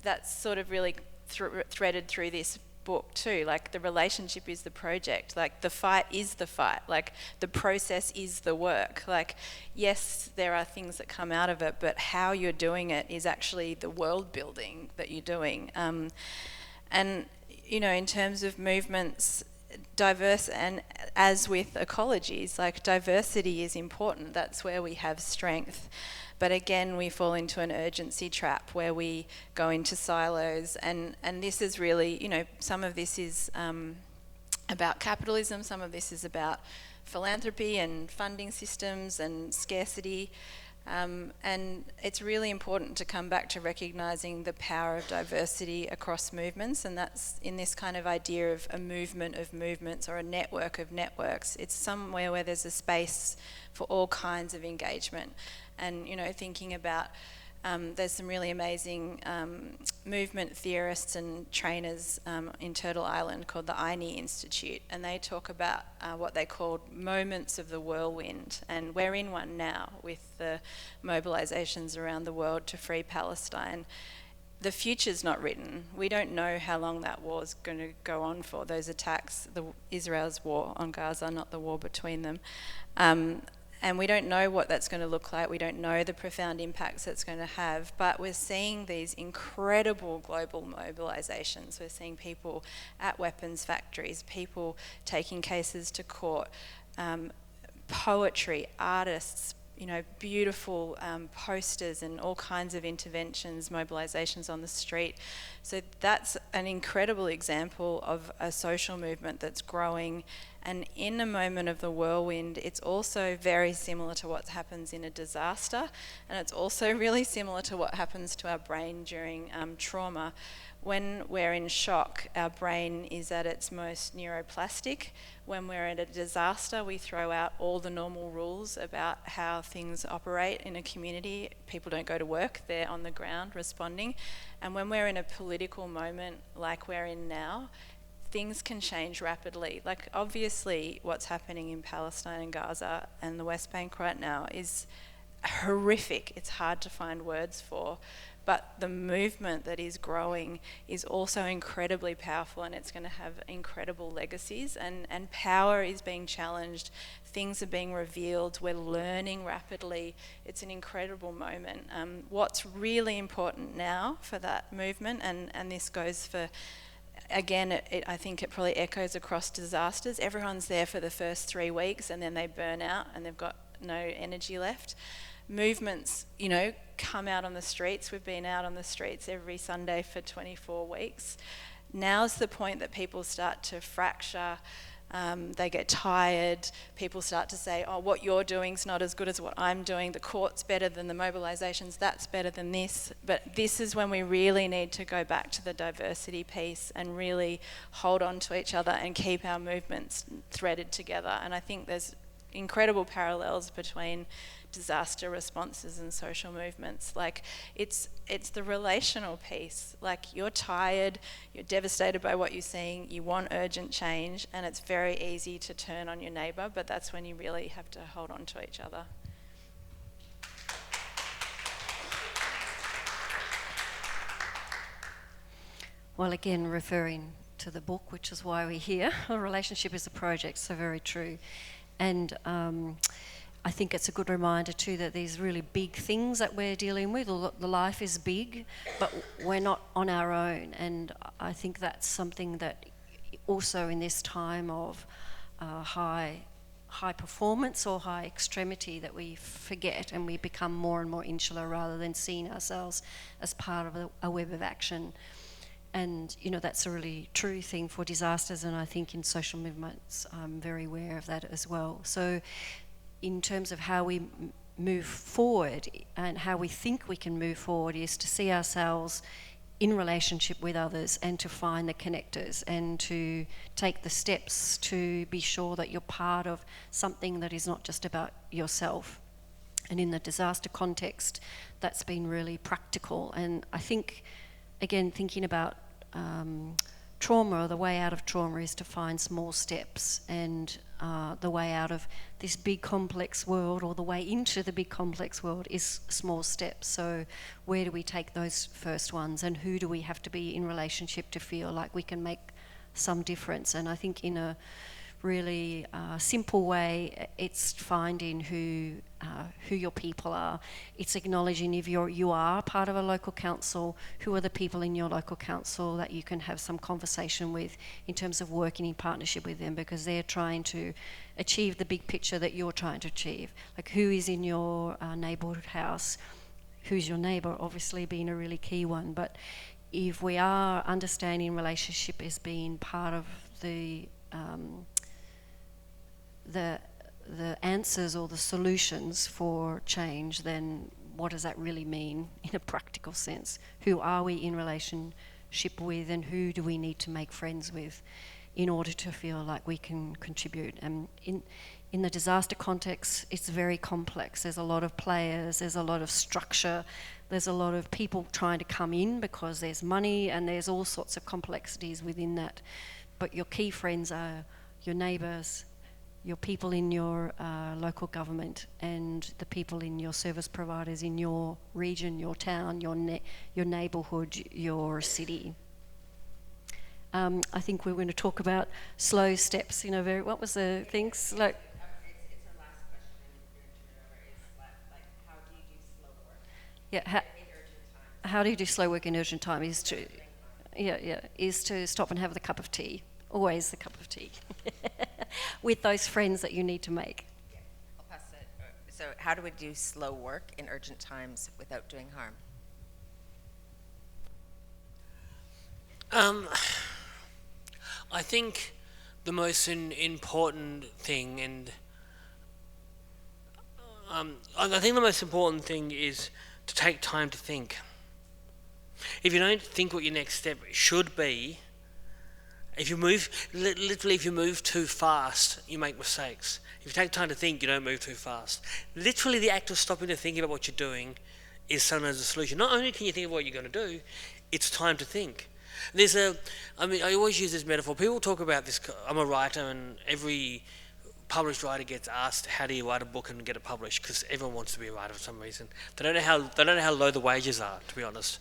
that's sort of really threaded through this book too. Like, the relationship is the project, like the fight is the fight, like the process is the work. Like, yes, there are things that come out of it, but how you're doing it is actually the world building that you're doing. And in terms of movements, diverse, and as with ecologies, like diversity is important. That's where we have strength. But again, we fall into an urgency trap where we go into silos, and this is really, some of this is about capitalism, some of this is about philanthropy and funding systems and scarcity, and it's really important to come back to recognising the power of diversity across movements, and that's in this kind of idea of a movement of movements or a network of networks. It's somewhere where there's a space for all kinds of engagement. And, thinking about, there's some really amazing movement theorists and trainers in Turtle Island called the INI Institute, and they talk about what they call moments of the whirlwind, and we're in one now with the mobilisations around the world to free Palestine. The future's not written. We don't know how long that war's going to go on for, those attacks, Israel's war on Gaza, not the war between them. And we don't know what that's going to look like. We don't know the profound impacts it's going to have. But we're seeing these incredible global mobilisations. We're seeing people at weapons factories, people taking cases to court, poetry, artists, beautiful posters and all kinds of interventions, mobilisations on the street. So that's an incredible example of a social movement that's growing. And in a moment of the whirlwind, it's also very similar to what happens in a disaster. And it's also really similar to what happens to our brain during trauma. When we're in shock, our brain is at its most neuroplastic. When we're at a disaster, we throw out all the normal rules about how things operate in a community. People don't go to work, they're on the ground responding. And when we're in a political moment like we're in now, things can change rapidly. Like, obviously, what's happening in Palestine and Gaza and the West Bank right now is horrific. It's hard to find words for. But the movement that is growing is also incredibly powerful, and it's going to have incredible legacies, and power is being challenged. Things are being revealed. We're learning rapidly. It's an incredible moment. What's really important now for that movement, and this goes for, again, I think it probably echoes across disasters. Everyone's there for the first 3 weeks and then they burn out and they've got no energy left. Movements, come out on the streets. We've been out on the streets every Sunday for 24 weeks. Now's the point that people start to fracture. They get tired. People start to say, oh, what you're doing's not as good as what I'm doing. The court's better than the mobilisations. That's better than this. But this is when we really need to go back to the diversity piece and really hold on to each other and keep our movements threaded together. And I think there's incredible parallels between disaster responses and social movements. Like, it's the relational piece. Like, you're tired, you're devastated by what you're seeing, you want urgent change, and it's very easy to turn on your neighbour, but that's when you really have to hold on to each other. Well, again, referring to the book, which is why we're here, a relationship is a project, so very true. And I think it's a good reminder too that these really big things that we're dealing with, the life is big, but we're not on our own. And I think that's something that also in this time of high performance or high extremity that we forget, and we become more and more insular rather than seeing ourselves as part of a web of action. And, that's a really true thing for disasters, and I think in social movements, I'm very aware of that as well. So in terms of how we move forward and how we think we can move forward is to see ourselves in relationship with others and to find the connectors and to take the steps to be sure that you're part of something that is not just about yourself. And in the disaster context, that's been really practical. And I think, again, thinking about trauma, or the way out of trauma is to find small steps, and the way out of this big complex world, or the way into the big complex world, is small steps. So where do we take those first ones, and who do we have to be in relationship to feel like we can make some difference? And I think in a really simple way, it's finding who your people are. It's acknowledging if you are part of a local council, who are the people in your local council that you can have some conversation with in terms of working in partnership with them, because they're trying to achieve the big picture that you're trying to achieve. Like, who is in your neighbourhood house? Who's your neighbour? Obviously being a really key one. But if we are understanding relationship as being part of the answers or the solutions for change, then what does that really mean in a practical sense? Who are we in relationship with, and who do we need to make friends with in order to feel like we can contribute? And in the disaster context, it's very complex. There's a lot of players, there's a lot of structure, there's a lot of people trying to come in because there's money, and there's all sorts of complexities within that. But your key friends are your neighbours, your people in your local government, and the people in your service providers in your region, your town, your neighbourhood, your city. I think we're going to talk about slow steps. What was the things like? It's our last question. Is how do you do slow work? Yeah. In urgent times. How do you do slow work in urgent time? Is to stop and have the cup of tea. Always the cup of tea. With those friends that you need to make. Yeah, I'll pass it. So how do we do slow work in urgent times without doing harm? I think the most important thing, and I think the most important thing is to take time to think. If you don't think what your next step should be, if you move, literally if you move too fast, you make mistakes. If you take time to think, you don't move too fast. Literally the act of stopping to think about what you're doing is sometimes a solution. Not only can you think of what you're going to do, it's time to think. I always use this metaphor. People talk about this. I'm a writer, and every published writer gets asked, "How do you write a book and get it published?" Because everyone wants to be a writer for some reason. They don't know how low the wages are, to be honest.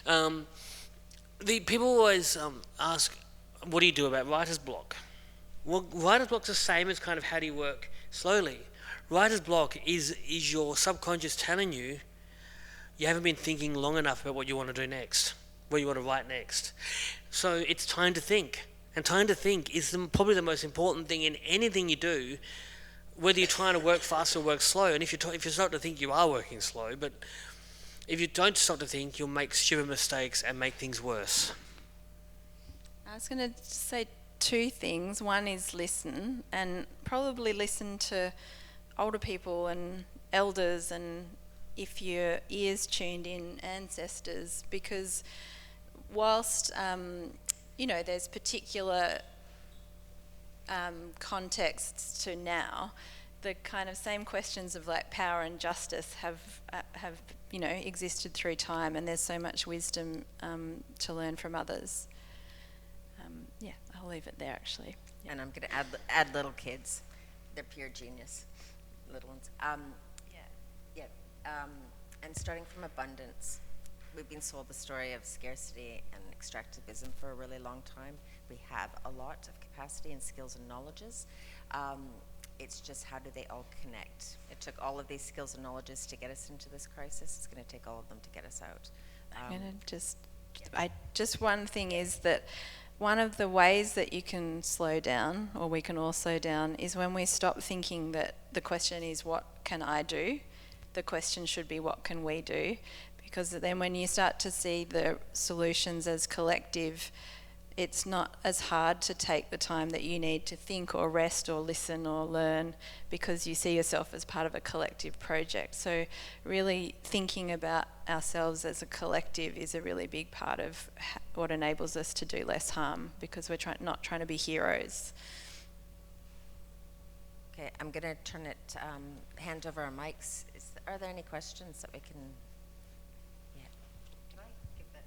The people always ask, "What do you do about writer's block?" Well, writer's block's the same as kind of how do you work slowly. Writer's block is your subconscious telling you haven't been thinking long enough about what you want to do next, what you want to write next. So it's time to think. And time to think is probably the most important thing in anything you do, whether you're trying to work fast or work slow. And if you start to think, you are working slow, but if you don't stop to think, you'll make stupid mistakes and make things worse. I was going to say two things. One is listen, and probably listen to older people and elders, and if your ears tuned in, ancestors, because whilst there's particular contexts to now, the kind of same questions of like power and justice have existed through time, and there's so much wisdom to learn from others. I'll leave it there actually. And I'm going to add little kids. They're pure genius, little ones. And starting from abundance, we've been sold the story of scarcity and extractivism for a really long time. We have a lot of capacity and skills and knowledges. It's just how do they all connect? It took all of these skills and knowledges to get us into this crisis. It's going to take all of them to get us out. Just one thing is that one of the ways that you can slow down, or we can all slow down, is when we stop thinking that the question is what can I do? The question should be what can we do? Because then when you start to see the solutions as collective, it's not as hard to take the time that you need to think or rest or listen or learn, because you see yourself as part of a collective project. So really thinking about ourselves as a collective is a really big part of what enables us to do less harm, because we're not trying to be heroes. Okay, I'm going to hand over our mics. Are there any questions that we can... Yeah. Can I give that...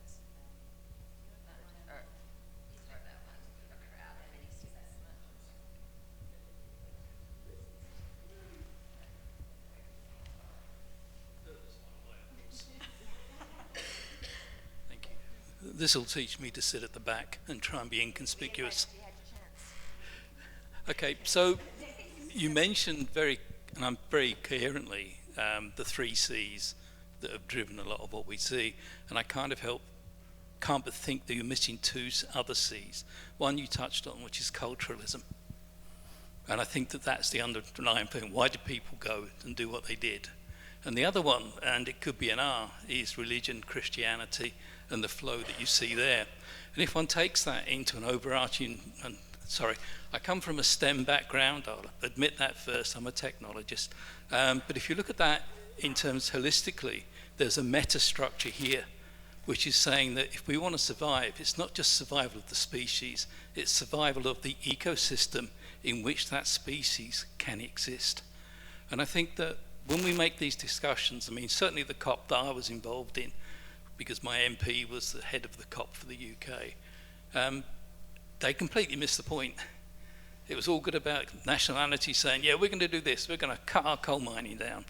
Thank you. This will teach me to sit at the back and try and be inconspicuous. Okay, so you mentioned very coherently the 3 C's that have driven a lot of what we see, and I kind of can't but think that you're missing 2 other C's. One you touched on, which is culturalism, and I think that that's the underlying thing. Why did people go and do what they did? And the other one, and it could be an R, is religion, Christianity, and the flow that you see there. And if one takes that into an overarching, I come from a STEM background, I'll admit that first, I'm a technologist. But if you look at that in terms holistically, there's a meta structure here, which is saying that if we want to survive, it's not just survival of the species, it's survival of the ecosystem in which that species can exist. And I think that when we make these discussions, certainly the COP that I was involved in, because my MP was the head of the COP for the UK, they completely missed the point. It was all good about nationality saying, yeah, we're going to do this, we're going to cut our coal mining down.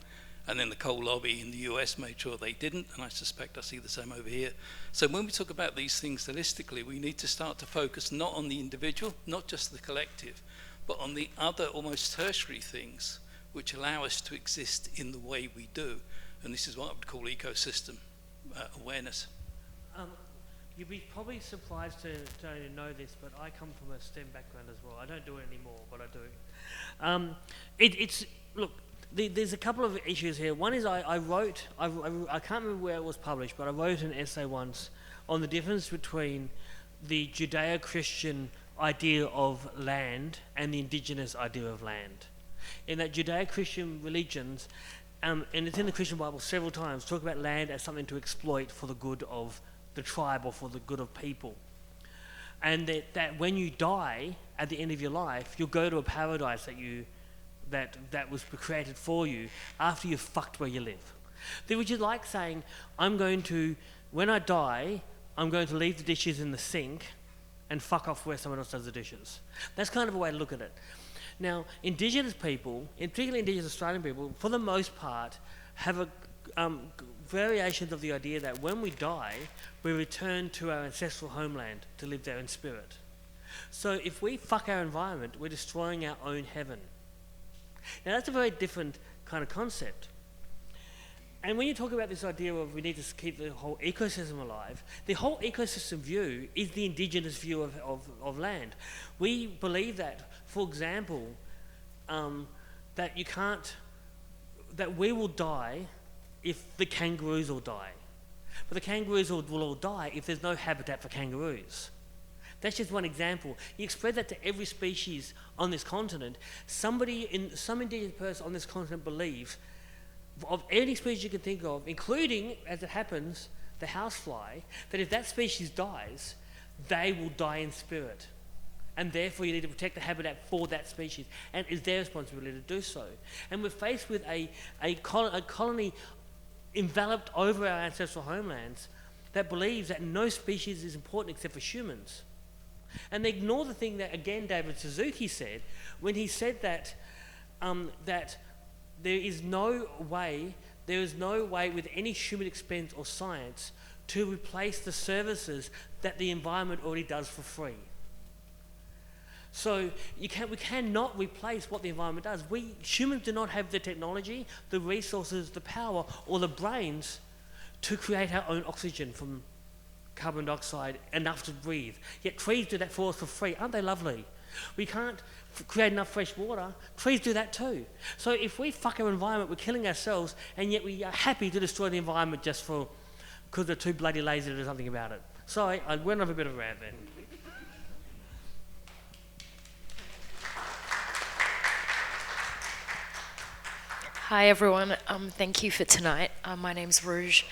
And then the coal lobby in the US made sure they didn't, and I suspect I see the same over here. So when we talk about these things holistically, we need to start to focus not on the individual, not just the collective, but on the other almost tertiary things which allow us to exist in the way we do. And this is what I would call ecosystem awareness. You'd be probably surprised to know this, but I come from a STEM background as well. I don't do it anymore, but I do. Look, there's a couple of issues here. One is I can't remember where it was published, but I wrote an essay once on the difference between the Judeo-Christian idea of land and the indigenous idea of land. In that Judeo-Christian religions, and it's in the Christian Bible several times, talk about land as something to exploit for the good of the tribe or for the good of people. And that when you die at the end of your life, you'll go to a paradise that was created for you after you've fucked where you live. Which is like saying, when I die, I'm going to leave the dishes in the sink and fuck off where someone else does the dishes. That's kind of a way to look at it. Now, Indigenous people, and particularly Indigenous Australian people, for the most part, have variations of the idea that when we die, we return to our ancestral homeland to live there in spirit. So if we fuck our environment, we're destroying our own heaven. Now that's a very different kind of concept. And when you talk about this idea of we need to keep the whole ecosystem alive, the whole ecosystem view is the indigenous view of land. We believe that, for example, that we will die if the kangaroos all die. But the kangaroos will all die if there's no habitat for kangaroos. That's just one example. You spread that to every species on this continent. Some indigenous person on this continent believes, of any species you can think of, including, as it happens, the housefly, that if that species dies, they will die in spirit. And therefore you need to protect the habitat for that species. And it's their responsibility to do so. And we're faced with a colony enveloped over our ancestral homelands that believes that no species is important except for humans. And they ignore the thing that, again, David Suzuki said, when he said that there is no way with any human expense or science to replace the services that the environment already does for free. So we cannot replace what the environment does. Humans do not have the technology, the resources, the power, or the brains to create our own oxygen from carbon dioxide enough to breathe. Yet trees do that for us for free. Aren't they lovely? We can't create enough fresh water. Trees do that too. So if we fuck our environment, we're killing ourselves, and yet we are happy to destroy the environment just because they're too bloody lazy to do something about it. Sorry, I went off a bit of a rant then. Hi everyone, thank you for tonight. My name's Rouge.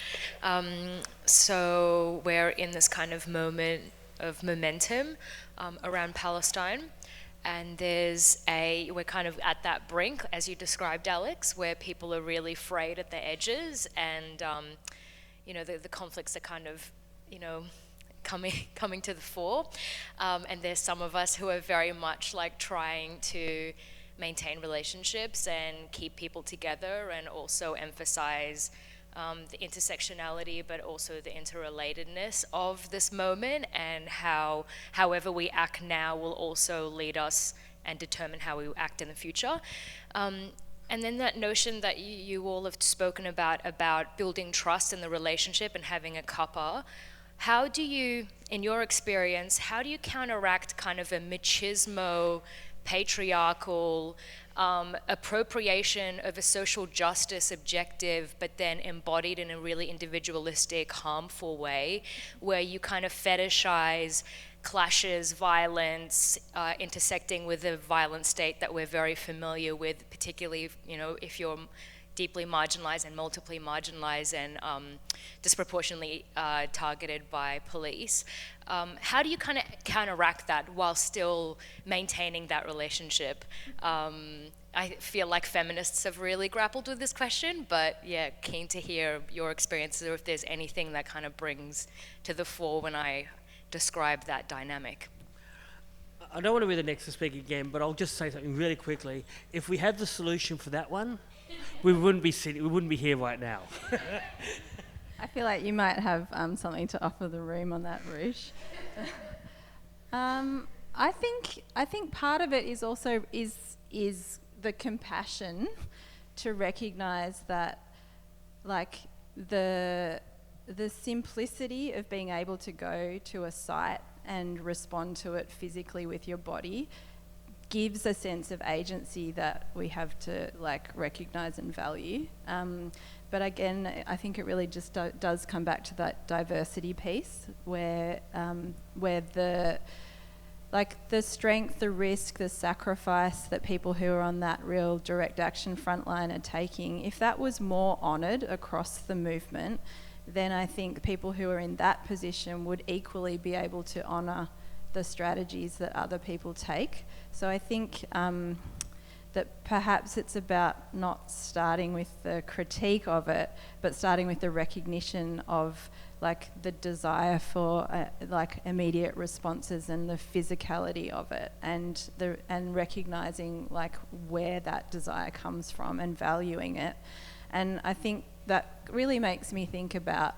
So we're in this kind of moment of momentum around Palestine, and we're kind of at that brink, as you described, Alex, where people are really frayed at the edges, and the conflicts are kind of, coming to the fore, and there's some of us who are very much like trying to maintain relationships and keep people together, and also emphasize the intersectionality, but also the interrelatedness of this moment, and however we act now will also lead us and determine how we act in the future. And then that notion that you all have spoken about building trust in the relationship and having a cuppa. How do you, in your experience, how do you counteract kind of a machismo, patriarchal appropriation of a social justice objective, but then embodied in a really individualistic, harmful way, where you kind of fetishize clashes, violence, intersecting with the violent state that we're very familiar with, particularly, if you're deeply marginalized and multiply marginalized and disproportionately targeted by police. How do you kind of counteract that while still maintaining that relationship? I feel like feminists have really grappled with this question, but yeah, keen to hear your experiences, or if there's anything that kind of brings to the fore when I describe that dynamic. I don't want to be the next to speak again, but I'll just say something really quickly. If we had the solution for that one, we wouldn't be here right now. I feel like you might have something to offer the room on that, Rouge. I think part of it is also is the compassion to recognise that, like, the simplicity of being able to go to a site and respond to it physically with your body gives a sense of agency that we have to like recognise and value. But again, I think it really just does come back to that diversity piece where the strength, the risk, the sacrifice that people who are on that real direct action frontline are taking, if that was more honoured across the movement, then I think people who are in that position would equally be able to honour the strategies that other people take. So I think that perhaps it's about not starting with the critique of it, but starting with the recognition of like the desire for like immediate responses and the physicality of it, and recognizing like where that desire comes from and valuing it. And I think that really makes me think about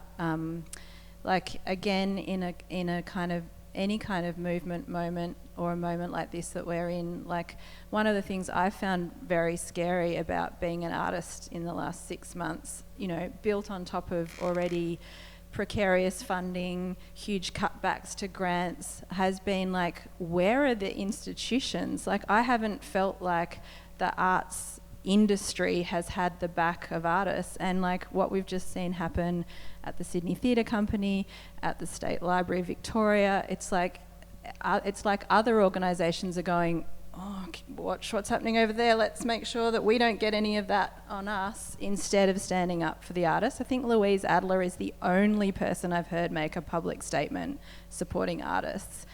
like again in a kind of any kind of movement moment or a moment like this that we're in, like one of the things I found very scary about being an artist in the last 6 months, you know, built on top of already precarious funding, huge cutbacks to grants, has been like, where are the institutions? Like I haven't felt like the arts industry has had the back of artists, and like what we've just seen happen at the Sydney Theatre Company, at the State Library of Victoria, it's like other organisations are going, oh, watch what's happening over there, let's make sure that we don't get any of that on us, instead of standing up for the artists. I think Louise Adler is the only person I've heard make a public statement supporting artists.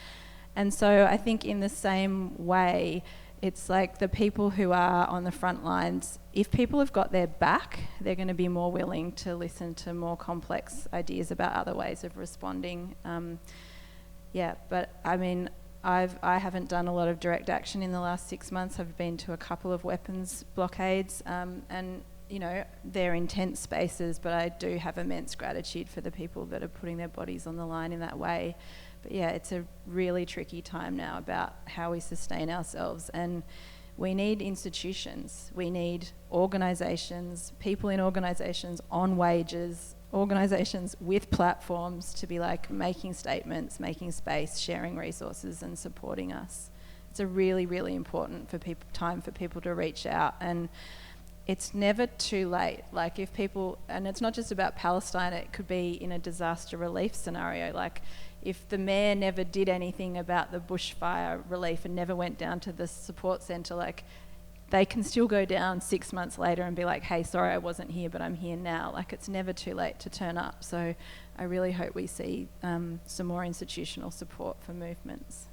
And so I think in the same way, it's like the people who are on the front lines, if people have got their back, they're going to be more willing to listen to more complex ideas about other ways of responding. But I mean, I haven't done a lot of direct action in the last 6 months. I've been to a couple of weapons blockades, and you know, they're intense spaces, but I do have immense gratitude for the people that are putting their bodies on the line in that way. But yeah, it's a really tricky time now about how we sustain ourselves, and we need institutions, we need organisations, people in organisations on wages, organisations with platforms to be like making statements, making space, sharing resources and supporting us. It's a really, really important time for people to reach out, and it's never too late. Like if people, and it's not just about Palestine, it could be in a disaster relief scenario, like if the mayor never did anything about the bushfire relief and never went down to the support centre, like they can still go down 6 months later and be like, hey, sorry I wasn't here, but I'm here now. Like it's never too late to turn up. So I really hope we see some more institutional support for movements.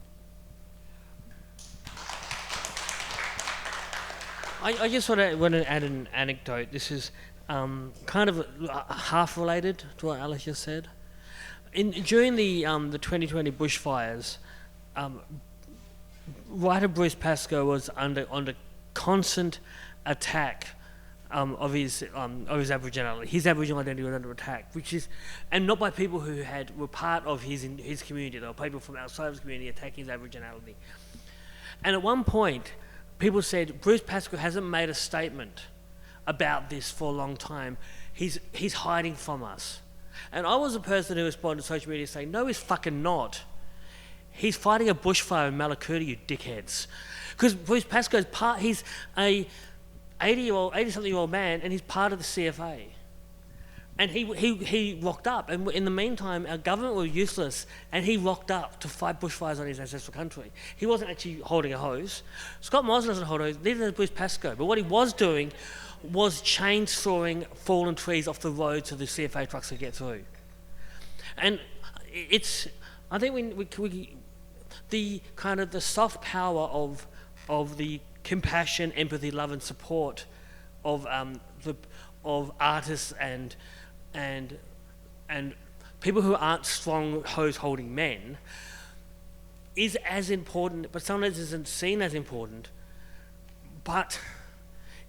I just want to add an anecdote. This is kind of half related to what Alice just said. During the 2020 bushfires, writer Bruce Pascoe was under constant attack of his Aboriginality. His Aboriginal identity was under attack, and not by people who were part of his community. There were people from outside of his community attacking his Aboriginality. And at one point, people said, Bruce Pascoe hasn't made a statement about this for a long time. He's hiding from us. And I was the person who responded to social media saying, no, he's fucking not. He's fighting a bushfire in Malakuta, you dickheads. Because Bruce Pascoe's he's a 80-something-year-old man, and he's part of the CFA. And he rocked up, and in the meantime, our government were useless, and he rocked up to fight bushfires on his ancestral country. He wasn't actually holding a hose. Scott Morrison doesn't hold a hose, neither does Bruce Pascoe. But what he was doing was chainsawing fallen trees off the road so the CFA trucks could get through. And I think the kind of the soft power of the compassion, empathy, love, and support of artists and people who aren't strong hose-holding men is as important, but sometimes isn't seen as important. But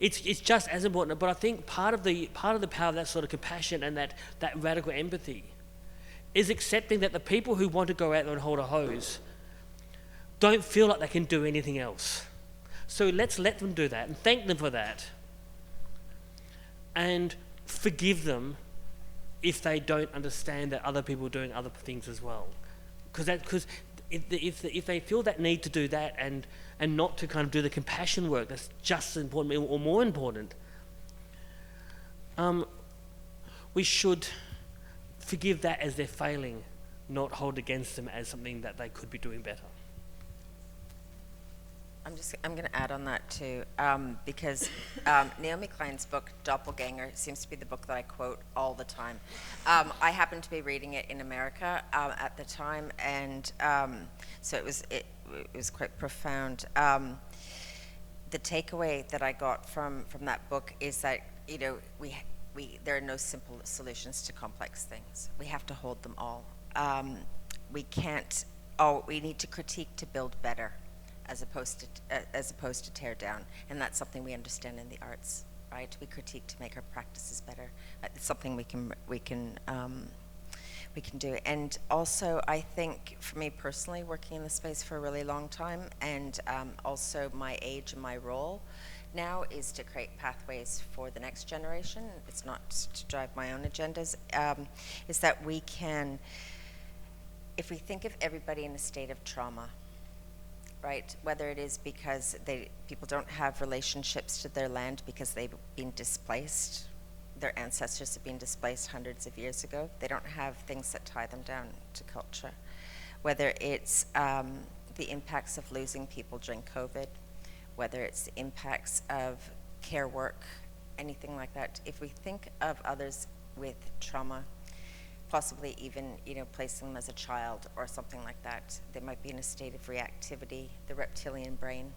it's just as important. But I think part of the power of that sort of compassion and that radical empathy is accepting that the people who want to go out there and hold a hose don't feel like they can do anything else. So let's let them do that and thank them for that, and forgive them if they don't understand that other people are doing other things as well. Because if they feel that need to do that and not to kind of do the compassion work that's just as important or more important, we should forgive that as their failing, not hold against them as something that they could be doing better. I'm going to add on that too, because Naomi Klein's book Doppelganger seems to be the book that I quote all the time. I happened to be reading it in America at the time, and so it was quite profound. The takeaway that I got from that book is that there are no simple solutions to complex things. We have to hold them all. We need to critique to build better, as opposed to tear down, and that's something we understand in the arts, right? We critique to make our practices better. It's something we can do. And also, I think for me personally, working in the space for a really long time, and also my age and my role now is to create pathways for the next generation. It's not to drive my own agendas. Is that we can, if we think of everybody in a state of trauma, right? Whether it is because people don't have relationships to their land because they've been displaced, their ancestors have been displaced hundreds of years ago. They don't have things that tie them down to culture. Whether it's the impacts of losing people during COVID, whether it's the impacts of care work, anything like that. If we think of others with trauma, possibly even placing them as a child or something like that, they might be in a state of reactivity, the reptilian brain.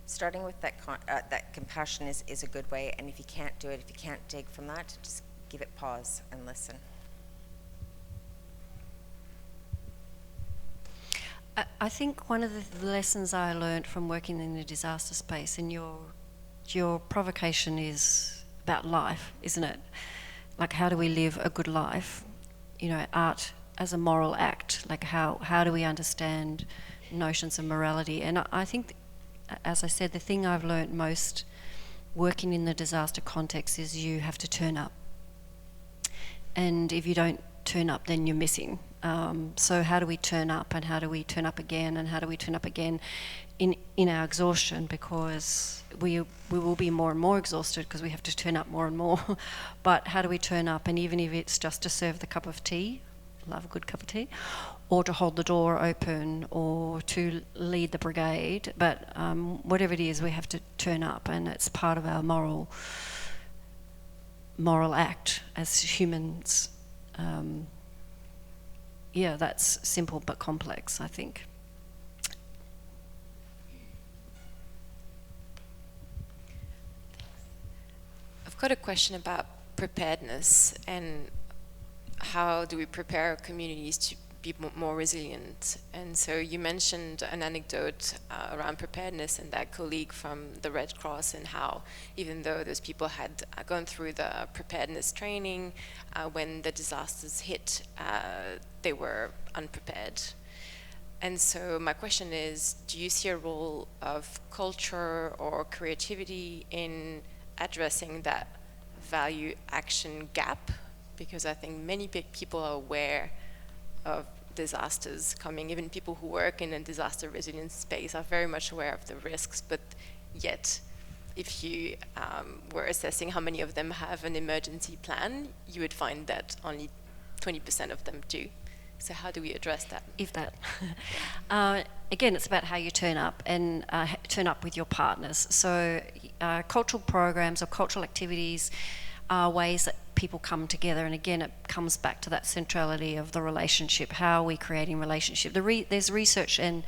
Starting with that compassion is a good way, and if you can't do it, if you can't dig from that, just give it pause and listen. I think one of the lessons I learned from working in the disaster space, and your provocation is about life, isn't it? Like, how do we live a good life? Art as a moral act. Like, how do we understand notions of morality? And I think, as I said, the thing I've learned most working in the disaster context is you have to turn up. And if you don't turn up, then you're missing. So how do we turn up, and how do we turn up again, and how do we turn up again in our exhaustion, because we will be more and more exhausted because we have to turn up more and more. But how do we turn up? And even if it's just to serve the cup of tea, love a good cup of tea, or to hold the door open, or to lead the brigade, but whatever it is, we have to turn up, and it's part of our moral act as humans. That's simple but complex, I think. I've got a question about preparedness, and how do we prepare our communities to be more resilient? And so you mentioned an anecdote around preparedness, and that colleague from the Red Cross, and how even though those people had gone through the preparedness training, when the disasters hit, they were unprepared. And so my question is, do you see a role of culture or creativity in addressing that value action gap? Because I think many big people are aware of disasters coming. Even people who work in a disaster resilience space are very much aware of the risks, but yet if you were assessing how many of them have an emergency plan, you would find that only 20% of them do. So how do we address that? If that. Again, it's about how you turn up, and turn up with your partners. So cultural programs or cultural activities are ways that people come together, and again, it comes back to that centrality of the relationship. How are we creating relationship? There's research, and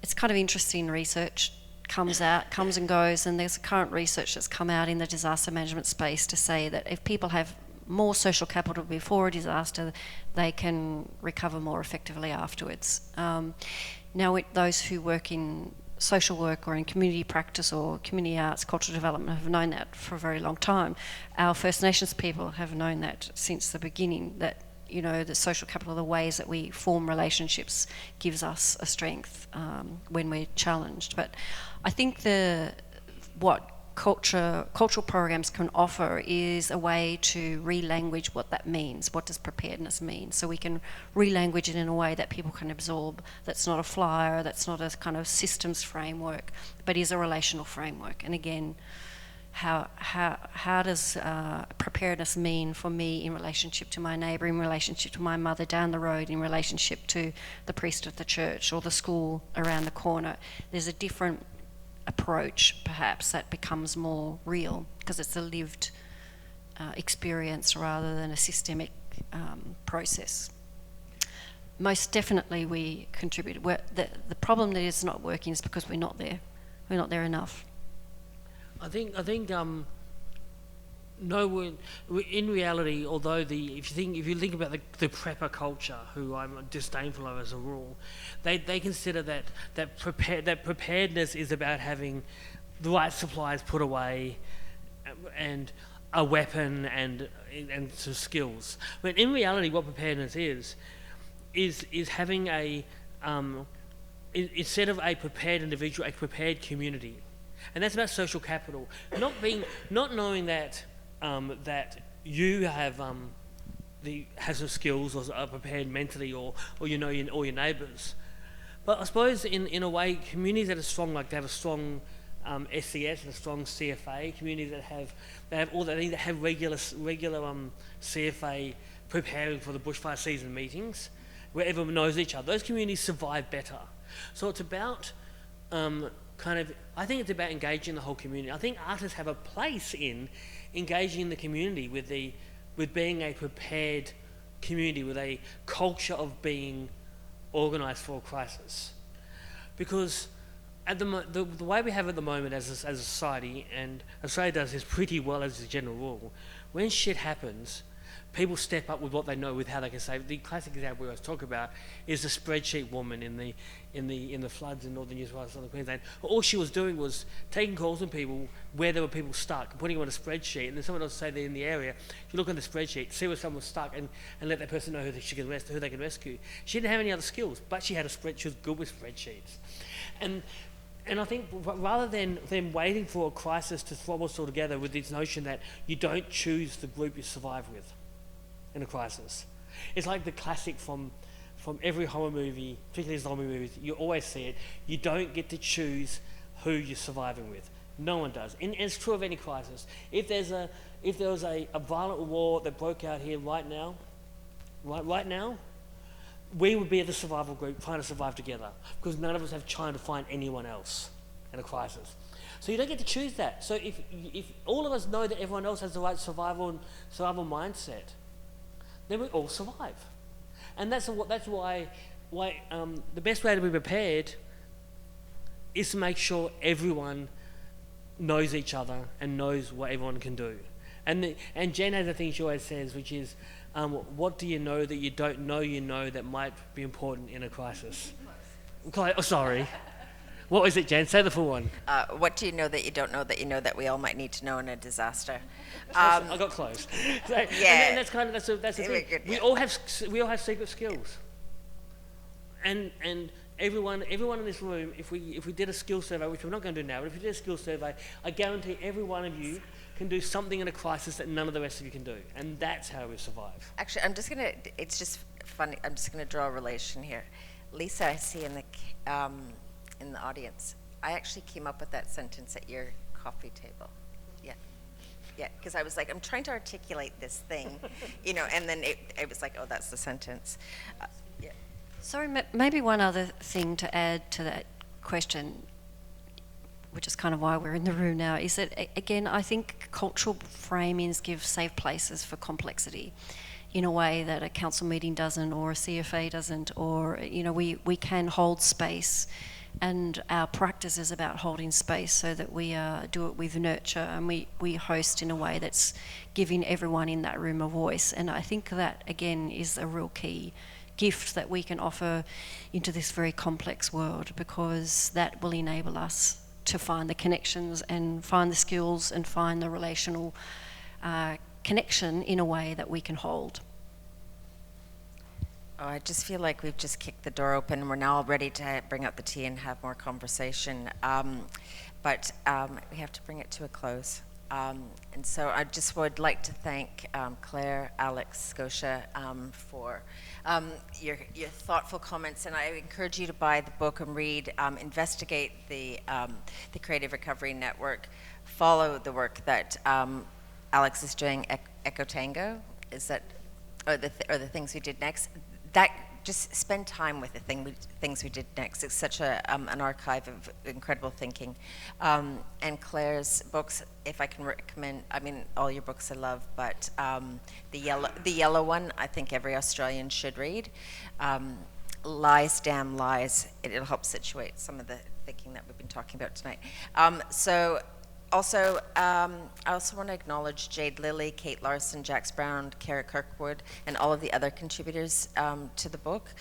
it's kind of interesting research comes and goes, and there's current research that's come out in the disaster management space to say that if people have more social capital before a disaster, they can recover more effectively afterwards. Now, those who work in social work or in community practice or community arts, cultural development, have known that for a very long time. Our First Nations people have known that since the beginning, that the social capital, the ways that we form relationships, gives us a strength when we're challenged. But I think what cultural programs can offer is a way to re-language what that means. What does preparedness mean? So we can re-language it in a way that people can absorb. That's not a flyer, that's not a kind of systems framework, but is a relational framework. And again, how does preparedness mean for me in relationship to my neighbour, in relationship to my mother down the road, in relationship to the priest of the church or the school around the corner? There's a different approach perhaps that becomes more real because it's a lived experience rather than a systemic process. Most definitely we contribute. The problem that is not working is because we're not there. We're not there enough. I think no, in reality, although if you think about the prepper culture, who I'm disdainful of as a rule, they consider that preparedness is about having the right supplies put away, and a weapon and some skills. But in reality, what preparedness is having a instead of a prepared individual, a prepared community. And that's about social capital. Not knowing that you have some skills or are prepared mentally, or you know all your neighbours. But I suppose in a way, communities that are strong, like they have a strong SCS and a strong CFA, communities that have regular CFA preparing for the bushfire season meetings, where everyone knows each other. Those communities survive better. So it's about I think it's about engaging the whole community. I think artists have a place in engaging the community with being a prepared community, with a culture of being organised for a crisis. Because at the way we have at the moment as a society, and Australia does this pretty well as a general rule, when shit happens, people step up with what they know, with how they can save. The classic example we always talk about is the spreadsheet woman in the floods in northern New South Wales, southern Queensland. All she was doing was taking calls from people where there were people stuck, and putting them on a spreadsheet, and then someone else say they're in the area. You look on the spreadsheet, see where someone was stuck, and let that person know who they can rescue. She didn't have any other skills, but she had a spreadsheet. She was good with spreadsheets, and I think rather than waiting for a crisis to throw us all together with this notion that you don't choose the group you survive with in a crisis. It's like the classic from every horror movie, particularly zombie movies, you always see it. You don't get to choose who you're surviving with. No one does. And it's true of any crisis. If there was a violent war that broke out here right now, we would be the survival group trying to survive together, because none of us have trying to find anyone else in a crisis. So you don't get to choose that. So if all of us know that everyone else has the right survival mindset, then we all survive. And that's why the best way to be prepared is to make sure everyone knows each other and knows what everyone can do. And Jen has a thing she always says, which is, what do you know that you don't know you know that might be important in a crisis? Oh, sorry. What was it, Jen? Say the full one. What do you know that you don't know that we all might need to know in a disaster? I got close. So, yeah. And that's the thing. Good, yeah. We all have secret skills. And everyone in this room, if we did a skill survey, which we're not going to do now, but if we did a skill survey, I guarantee every one of you can do something in a crisis that none of the rest of you can do, and that's how we survive. Actually, it's just funny. I'm just gonna draw a relation here. Lisa, I see in the audience. I actually came up with that sentence at your coffee table. Yeah, because I was like, I'm trying to articulate this thing, and then it was like, oh, that's the sentence. Yeah. Sorry, maybe one other thing to add to that question, which is kind of why we're in the room now, is that, again, I think cultural framings give safe places for complexity in a way that a council meeting doesn't, or a CFA doesn't, or, we can hold space. And our practice is about holding space so that we do it with nurture, and we host in a way that's giving everyone in that room a voice. And I think that, again, is a real key gift that we can offer into this very complex world, because that will enable us to find the connections and find the skills and find the relational connection in a way that we can hold. Oh, I just feel like we've just kicked the door open. We're now ready to bring up the tea and have more conversation. But we have to bring it to a close. And so I just would like to thank Claire, Alex, Scotia for your thoughtful comments. And I encourage you to buy the book and read, investigate the Creative Recovery Network, follow the work that Alex is doing, Echo Tango, is that, or the things we did next. That just spend time with the things we did next. It's such an archive of incredible thinking. And Claire's books, if I can recommend, I mean, all your books I love, but the yellow one, I think every Australian should read. Lies, Damn Lies. It'll help situate some of the thinking that we've been talking about tonight. I also want to acknowledge Jade Lillie, Kate Larson, Jax Brown, Kara Kirkwood, and all of the other contributors to the book.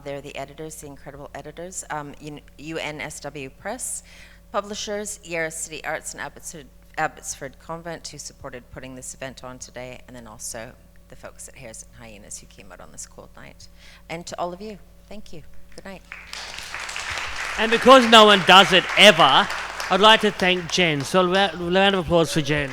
They're the editors, the incredible editors. UNSW Press, publishers, Yarra City Arts and Abbotsford Convent, who supported putting this event on today, and then also the folks at Heliers and Hyenas who came out on this cold night. And to all of you, thank you. Good night. And because no one does it ever, I'd like to thank Jen. So a round of applause for Jen.